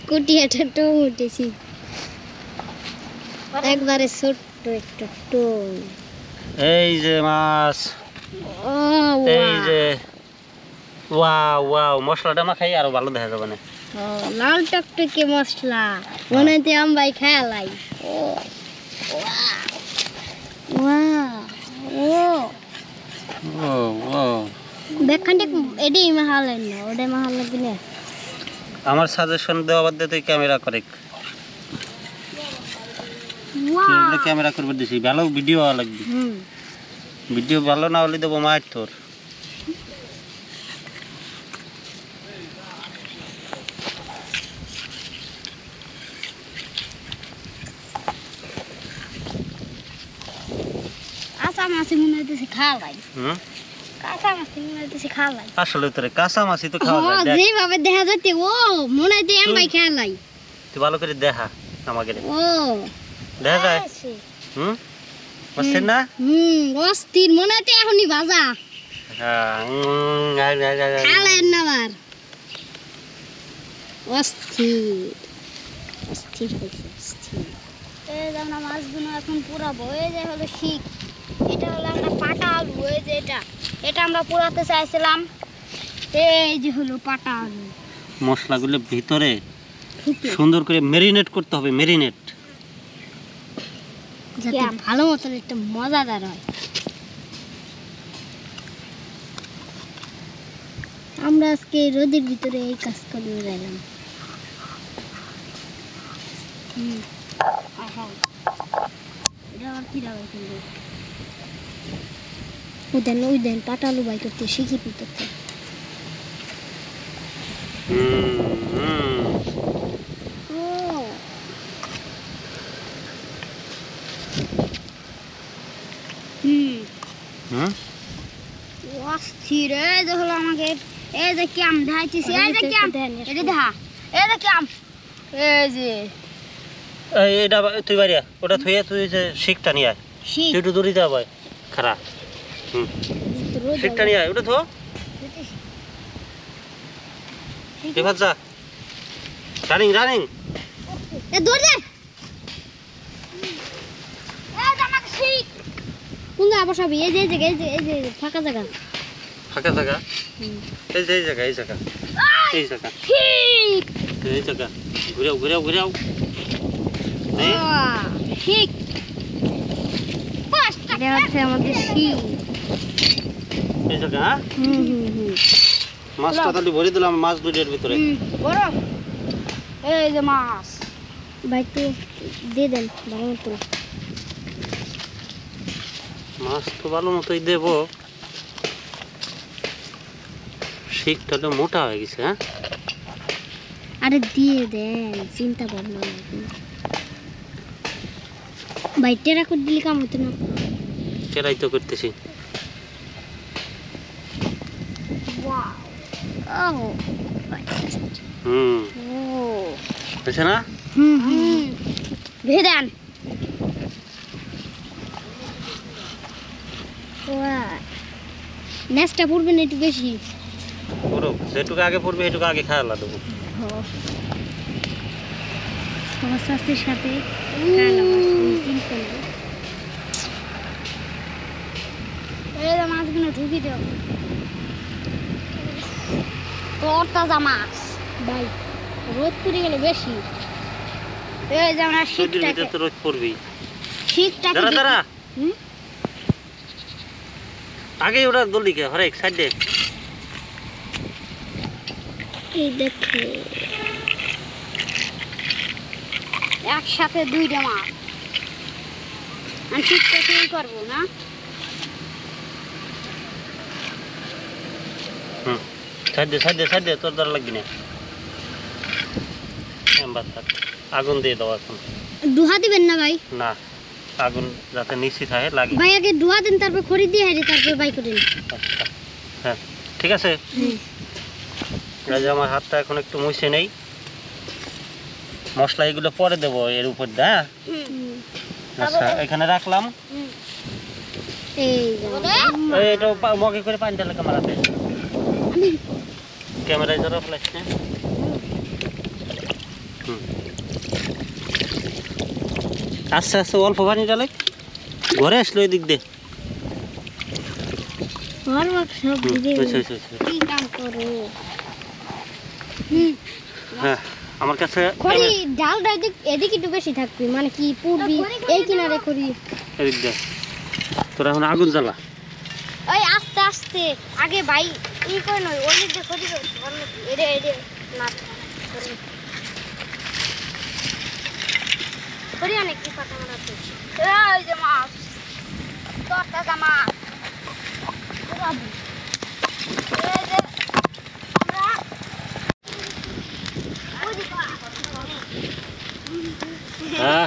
কুটিয়াটা টোক উঠেছি একবারে ছোট্ট একটা টোক এই যে মাছ ও এই যে ওয়াও ওয়াও মশলাটা মাখাই আরো ভালো দেখা যাবে না লাল টকটকে মশলা মনে হচ্ছে আমরাই খেয়ালাই ও ও ও ও দেখখানটা এডি মাহালেন না ওডে মাহাল লাগবে না আমার সাজেশন দেওয়া বাদ দিয়ে তুই ক্যামেরা করে ওয়াও ক্যামেরা করবে দিছি ভালো ভিডিও লাগবে ভিডিও ভালো না হলে দেবো মায়ের তোর কাঁচা মাছ মনে হইতেছে খাওয়াই কাঁচা মাছ মনে হইতেছে খাওয়াই আসলে তোরে কাঁচা মাছই তো খাওয়া যায় দেখ। যেভাবে দেখা যাচ্ছে ও মনে হইতে আমরাই খেয়ালাই তুই ভালো করে দেখা আমাকে ও দেখা যায় বুঝছেন না অস্থির মনে হচ্ছে এখনই ভাজা হ্যাঁ খালেন না আবার অস্থির অস্থির হয়েছে অস্থির এই যে আমরা মাছগুলো এখন পুরাবো এই যে হলো শিক এটা হলো আমরা পাটা আলু এই যে এটা আমরা পুরাতে চাইছিলাম এই যে হলো পাটা আলু মশলাগুলো ভিতরে সুন্দর করে মেরিনেট করতে হবে মেরিনেট যাতে ভালো মতন একটা মজাদার হয় আমরা আজকে রোদের ভিতরে এই কাজ করে গেলাম ওই দেন পাটালু বাই করতে শিখি পিটাতে অস্থির এই যে হলো আমাকে এই যে ক্যাম ধাইতেছি এই যে ক্যাম এটা দেখা এই যে ক্যাম এই যে এটা তুই বাড়িয়া ওটা থুয়ে তুই যে শিকটা নিয়ে আয় তুই একটু দূরে যা ভাই খারাপ শিকটা নিয়ে আয় ওটা থো এবার যা রানিং রানিং এ দৌড় দে এই যে আমাকে শিক কোন জায়গা বসাবি এই যে এই যে ফাঁকা জায়গা এই যে এই জায়গা ঠিক এই জায়গা ঘুরাও ঠিক এটা হচ্ছে আমাদের শিং। এই যে হ্যাঁ মাছটা তাহলে ভরে দিলাম মাছ দুটোর ভিতরে। বড় এই যে মাছ ভাই তো দিয়ে দেন ভালো মতো। মাছ তো ভালো মতোই দেবো, শিকটা তো মোটা হয়ে গেছে। হ্যাঁ আরে দিয়ে দেন, চিন্তা ভাবনা নাই ভাই। টেরা করে দিলে কাম হতো না। সেটাই তো করতেছি। হয়েছে না? ভেদান নেক্সটটা পড়বে না একটু বেশি। পুরো যেটুকু আগে পড়বে এটুকু আগে খাওয়া দেবো। সবার স্বাস্থ্যের সাথে মাছগুলো ঢুকি দেব। তোর তাজা মাছ ভাই, রোদ পড়ে গেলে বেশি। এই যে আমরা শীতটাকে তো রোদ পড়বেই। শীতটাকে দাঁড়া দাঁড়া, আগে ওটা দলিকে হরেক সাইডে। এই দেখো একসাথে দুইটা মাছ। আমি শীতটাকে করবো না। সাইডে সাইডে সাইডে, তোর দ্বারা লাগবি না। আগুন দিয়ে দাও এখন। দুহা দিবেন না ভাই? না, আগুন যাতে নিচে থাকে লাগে। ভাই আগে দুহা দেন, তারপর খড়ি দিয়ে হারি, তারপর বাই করেন। আচ্ছা হ্যাঁ ঠিক আছে। এই যে আমার হাতটা এখন একটু মুছে নেই, মশলা এগুলো পরে দেবো এর উপর দিয়ে। আচ্ছা এখানে রাখলাম। এটা মগে করে পানি ঢালে ক্যামেরাতে, ক্যামেরায় ধরো ফ্ল্যাশ না। আস্তে আস্তে অল্প পানি ঢালে, ঘরে আসলো এই দিক দিয়ে। হ্যাঁ আমার কাছে খড়ি ডালটা এদিকে একটু বেশি থাকবে, মানে কি পূর্বী এই কিনারে খড়ি এদিক দিয়ে। তোরা এখন আগুন জ্বালা। ওই আস্তে আস্তে আগে ভাই ই করে নয়, ওই দিক দিয়ে খড়ি এরে এরে না খড়ি অনেক কি কথা মনে হচ্ছে। এই যে মাছ, তোর তাজা মাছ। এই যে হ্যাঁ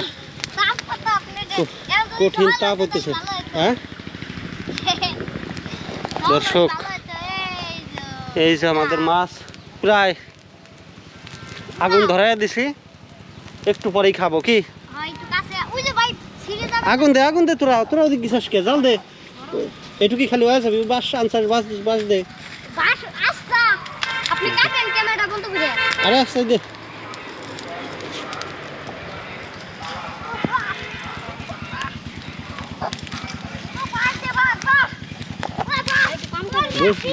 তাপ কত আপনি কঠিন তাপ হতেছে। হ্যাঁ দর্শক, এই যে আমাদের মাছ প্রায় আগুন ধরাই দিছি, একটু পরেই খাবো। কি আগুন দে, আগুন দে, তোরা তোরা ওদিক গেছিস কে? জাল দে, এটুকি খালি হয়ে যাবে। বাস আনসার বাস বাস দে। আরে আস্তে দে।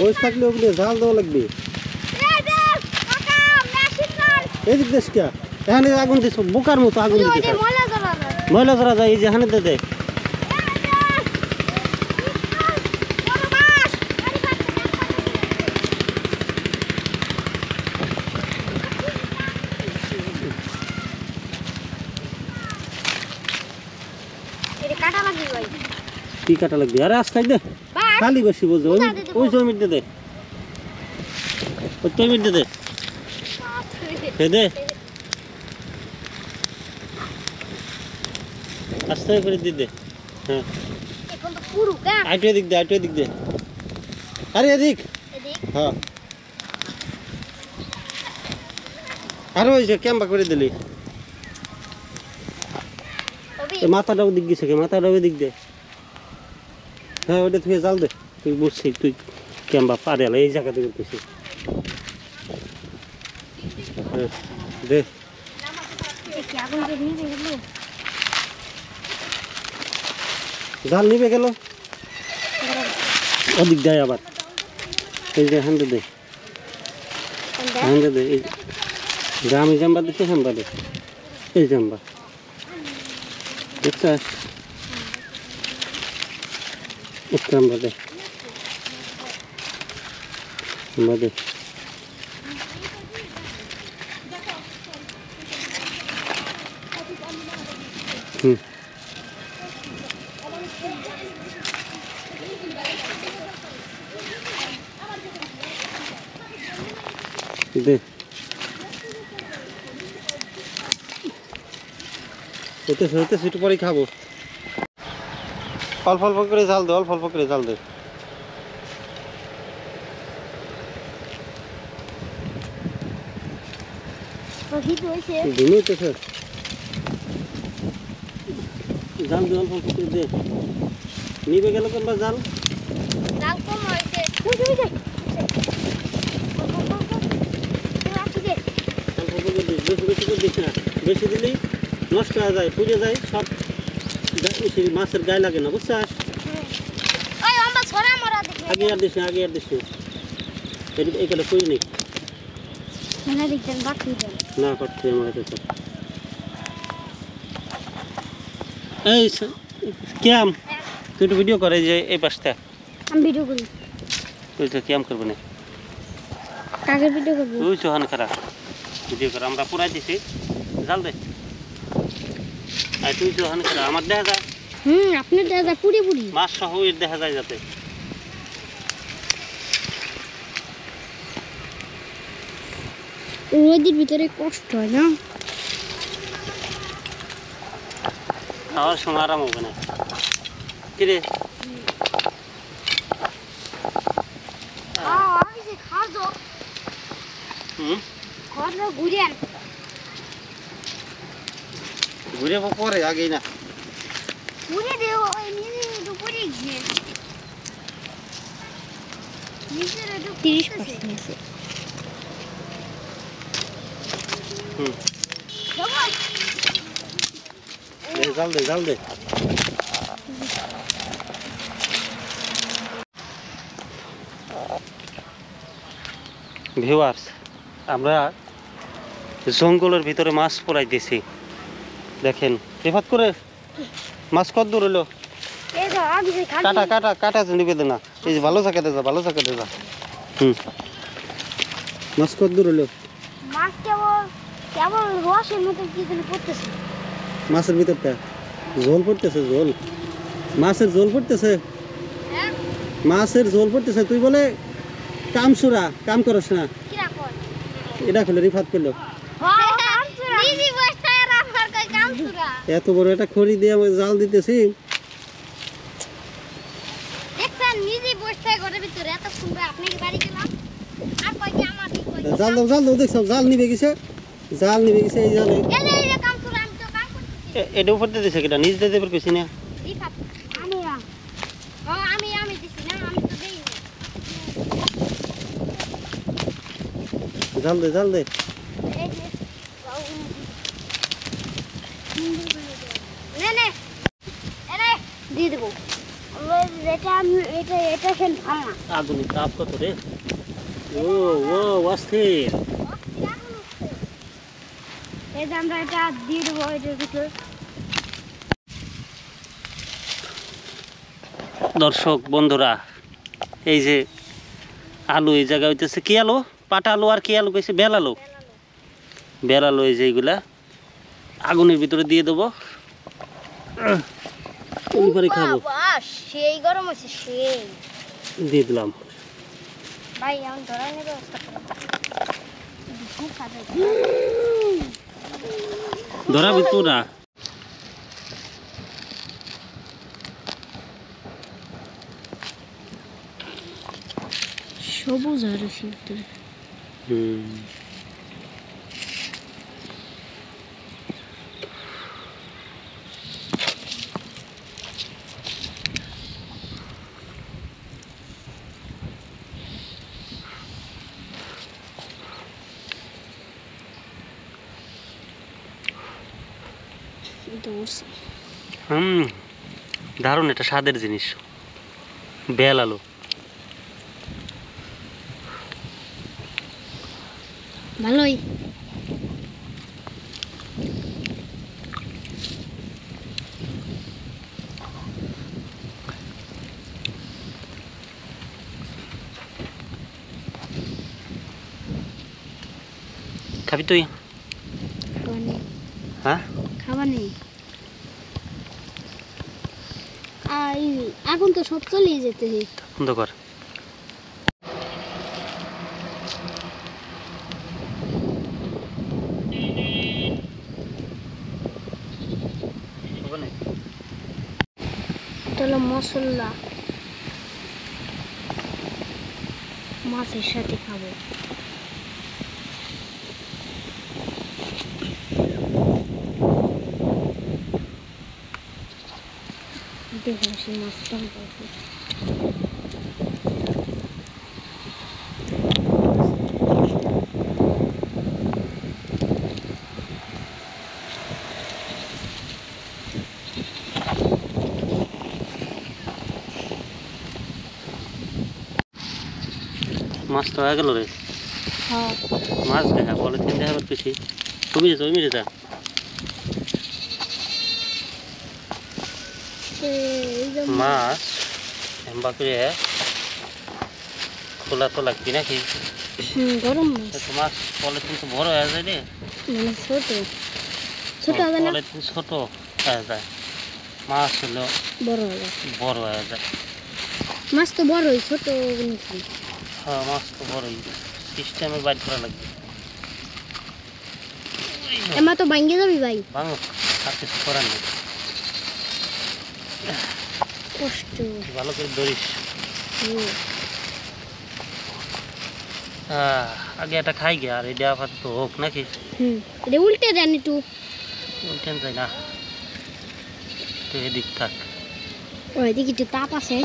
বস থাকলে ওগুলো জাল দেওয়া লাগবে। এদিক দেশ কে? এখানে আগুন দিস, বোকার মতো আগুন দিতে ময়লা ধরা যায়। এই যে এখানে দে দে। কি কাটা লাগবে? আরে আস্তে দে, খালি বেশি বোঝো। ওই জমির দে দে, ওই জমির দে দে দে। আস্তে করে দিয়ে দে। হ্যাঁ আইটো এদিক দে, আইটো এদিক দে। আরে এদিক। হ্যাঁ আরে ওই যে ক্যাম্পা করে দিলি। মাথাটাও দিক গেছে, মাথাটাও দিক দে। হ্যাঁ ওটা তুই জাল দে। তুই বুঝছি, তুই ক্যাম্পা পারে এই জায়গাতে করতেছি। দে জাল নিবে গেল ওদিক দেয় আবার। এই যে হান্ডে দে, হান্ডে দে। এই গ্রামে জাম্বা দিচ্ছে, জাম্বা দে। এই জাম্বা দেখছিস? একটা আমরা দে আমরা দে হুম দে হইতে একটু পরেই খাবো অল্প অল্প করে জাল দে অল্প অল্প করে জাল দে ডিম হইতেছে জাল দে অল্প অল্প করে দে নিবে গেল কোনটা জাল জাল কম হয়েছে বেশি করে দিস না বেশি দিলেই নষ্ট হয়ে যায় পুড়ে যায় সব মাছের গায়ে লাগে না বুঝছিস ওই আমরা ছড়া মরা দেখি আগে আর দিস না এইখানে কই নেই এখানে দেখতেন বাকি দেন না করতে আমার কাছে এই ক্যাম তুই একটু ভিডিও করে যে এই পাশটা আমি ভিডিও করি তুই তো ক্যাম করবো না কাকের ভিডিও করব তুই চোহান খারাপ ভিডিও করে আমরা পুরাই দিছি জাল দে আর তুই চোহান খারাপ আমার দেখা যায় আপনার দাদা পুরি পুরি মাছ সহ এর দেখা যায় যাতে নদীর ভিতরে কষ্ট হয় না খাওয়ার সময় আরাম হবে না কিরে আমি যে খাজো হুম খাজো ঘুরেন ঘুরে পরে আগেই না ঘুরে দেও ওই নিজে দুপুরে গিয়ে নিজের একটু 30% আছে হুম জাল দে ভিউয়ার্স আমরা জঙ্গলের ভিতরে মাছ পড়াইতেছি দেখেন রেফাত করে মাছ কত দূর হলো এই তো আমি যে খালি কাটা কাটা কাটা নিবে না এই যে ভালো জায়গাতে যা হুম মাছ কত দূর হলো মাছ কেবল রসের মতো কি যেন পড়তেছে মাছের ভিতরটা ঝোল পড়তেছে মাছের ঝোল পড়তেছে হ্যাঁ মাছের ঝোল পড়তেছে তুই বলে কামসুরা কাম করস না কি রাখো এটা করলো রিফাত করলো নিজে বসতে আর আমার কই কামসুরা এত বড় একটা খড়ি দিয়ে আমি জাল দিতেছি দেখছেন নিজে বসতে ঘরের ভিতরে এত সুন্দর আপনাকে বাড়ি গেলাম আর কই কি আমার কি কই জাল দাও দেখছ জাল নিবে গেছে এই জালে এলে এই কামসুরা আমি তো কাম করতেছি এটা উপর দিয়ে দিছে কিটা নিজ দিয়ে দেবার কইছি না রিফাত আমি না আমি দিছি না আমি তো দেই জাল দে এই যে নে এরে দিয়ে দেবো এটা সেন ভালো না আগুনের তাপ কত রে ও অস্থির এই যে আমরা এটা দিয়ে দেবো এটার ভিতরে দর্শক বন্ধুরা এই যে আলু এই জায়গা হইতেছে কি আলু পাটা আলু আর কি আলু কইছে বেল আলু এই যে এইগুলা আগুনের ভিতরে দিয়ে দেবো এইবারে খাবো সেই গরম আছে সেই দিয়ে দিলাম ভাই আমি ধরানোর ব্যবস্থা ধরাবি তোরা সবুজ আর ফিল্টার দারুণ এটা স্বাদের জিনিস বেল আলু ভালোই খাবি তুই? খাবানি হ্যাঁ খাবানি আগুন তো সব চলিয়ে যেতে বন্ধ কর। এটা হলো মশলা মাছের সাথে খাবো দেখে আসি মাছটা পাইছি মাছ তো হয়ে গেল রে। হ্যাঁ মাছ দেখা পলিথিন দেখা করতেছি। তুমি যা ওই মেরে যা। এই যে মাছ এমবা করে খোলা তো লাগবি নাকি? গরম মাছ তো মাছ পলিথিন তো বড় হয়ে যায় রে। মানে ছোট ছোট হবে না পলিথিন ছোট হয়ে যায়, মাছ হলো বড় হবে বড় হয়ে যায়। মাছ তো বড়ই ছোট নাকি হ্যাঁ মাছ তো বড়ই, সিস্টেমে বাইর করা লাগবে। এমা তো ভাঙ্গে যাবি ভাই বাংলা আর কিছু করার নেই, কষ্ট ভালো করে ধরিস। হুম। আগে এটা খাই গে, আর এটা আপাতত হোক নাকি? এটা উল্টে দেন একটু উল্টেন যায় না, তো এদিক থাক। ওই দিকে একটু তাপ আছে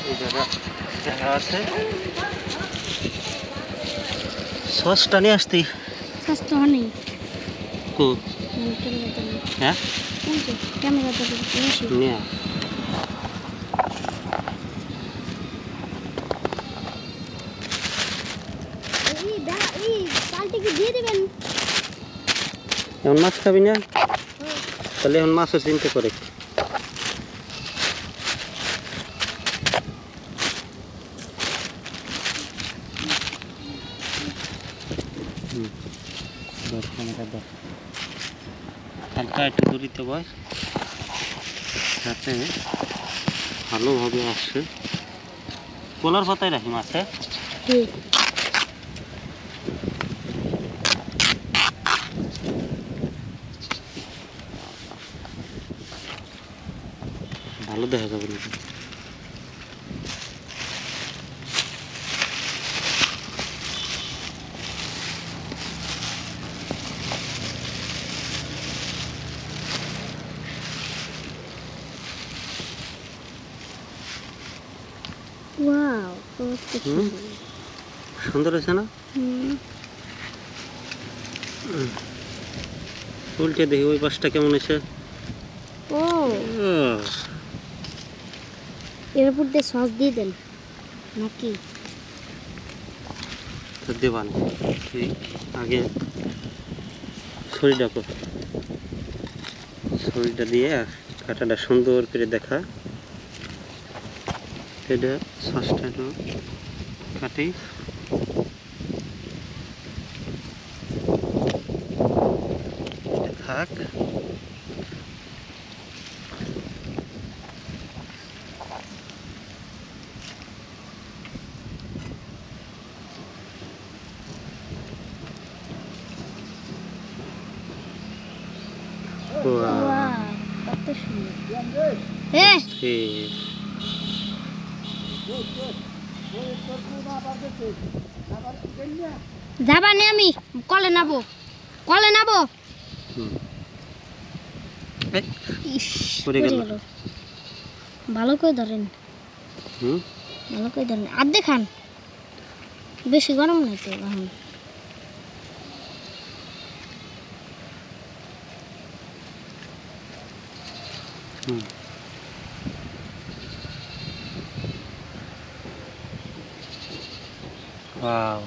এই জায়গা দেখা আছে। সসটা নিয়ে আসতি স্বাস্থ্য নেই কো? ক্যামেরাটা হ্যাঁ ক্যামেরাটা বেশি নিয়ে আয়। এই চালটা কি দিয়ে দেবেন এখন মাছ খাবি না? তাহলে এখন মাছের চিন্তা করে। হালকা একটু দূরিতে বয় যাতে ভালোভাবে আসে। পোলার পাতায় রাখি মাছে। ভালো দেখা যাবে নাকি? ওয়াও সুন্দর হয়েছে না? উল্টে দেখি ওই পাশটা কেমন হয়েছে। ও এর উপর দিয়ে সস দিয়ে দেন নাকি দেবান তুই আগে ছড়িটা কর, ছড়িটা দিয়ে কাঁটাটা সুন্দর করে দেখা। এটা সসটা কাটি থাক। কত সুন্দর যাবানি আমি কলে নাবো ভালো করে ধরেন ভালো করে ধরেন আর দেখান বেশি গরম নাই তো এখন Wow.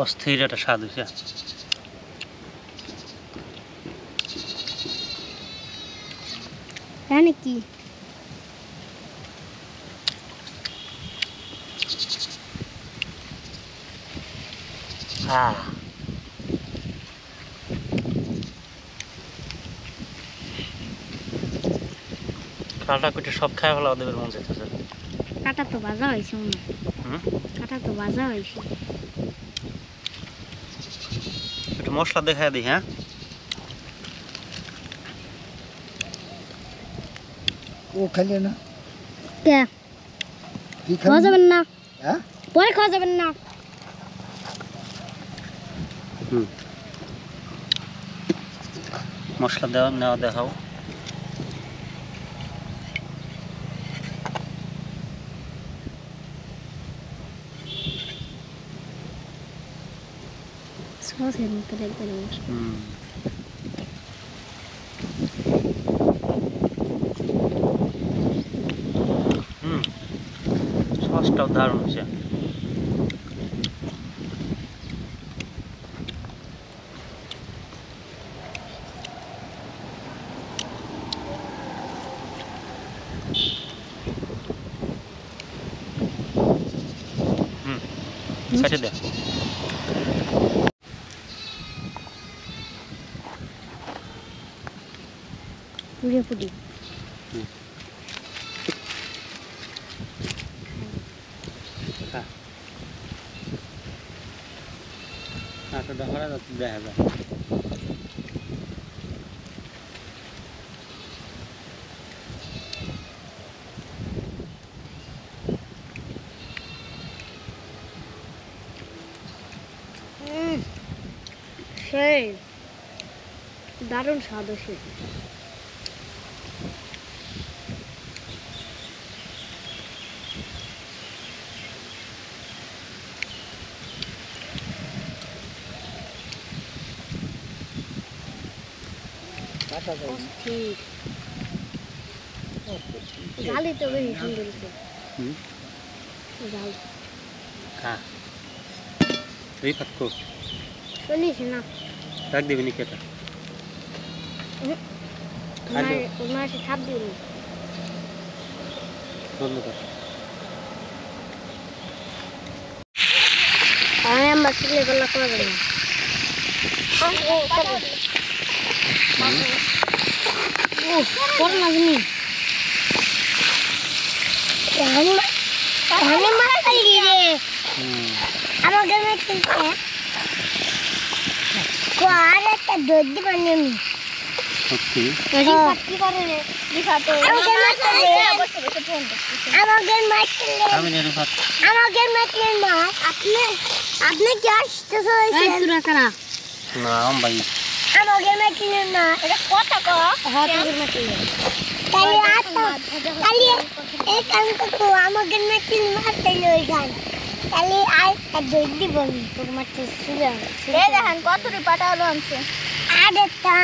অস্থির একটা স্বাদ হয়েছে। এখানে কি কাটা কুটে সব খায় ফেলা ওদের মন চাইতেছে। কাটা তো ভাজা হয়েছে মনে হয়। কাটা তো ভাজা হয়েছে। একটু মশলা দেখায় দিই। হ্যাঁ ও খাইলে না কে কি খাওয়া যাবেন না হ্যাঁ পরে খাওয়া যাবেন না মশলা দেওয়া নেওয়া দেখাও। সসের মতো একবার সসটাও দারুণ হয়েছে। কেটে দে। পুড়ে পুড়ি আটাটা হরা যাচ্ছে দেখা যায়। সেই দারুণ স্বাদ আছে জালি তো বেশি সুন্দর হয়েছে জাল খা রিফাত কো শুনিস না রাখ দিবি নি কেটা খালি ওনার সে খাপ দিবি বন্ধ কর। আমি আমার ছেলে গলা করবে না করোনা জানি আমাকে একটা দই দিবেন সত্যি আপনি কি আসতেছেন না ভাই আমাদের মাটির না এটা কত কো আমাদের মাটির তাই আতো তাই এই কাম তো আমাদের মাটির মারতে লই যান তাই আর দই দিবন তোর মাটি ছিল এই দেখেন কত রি পাটা হলো আনছে আরেটা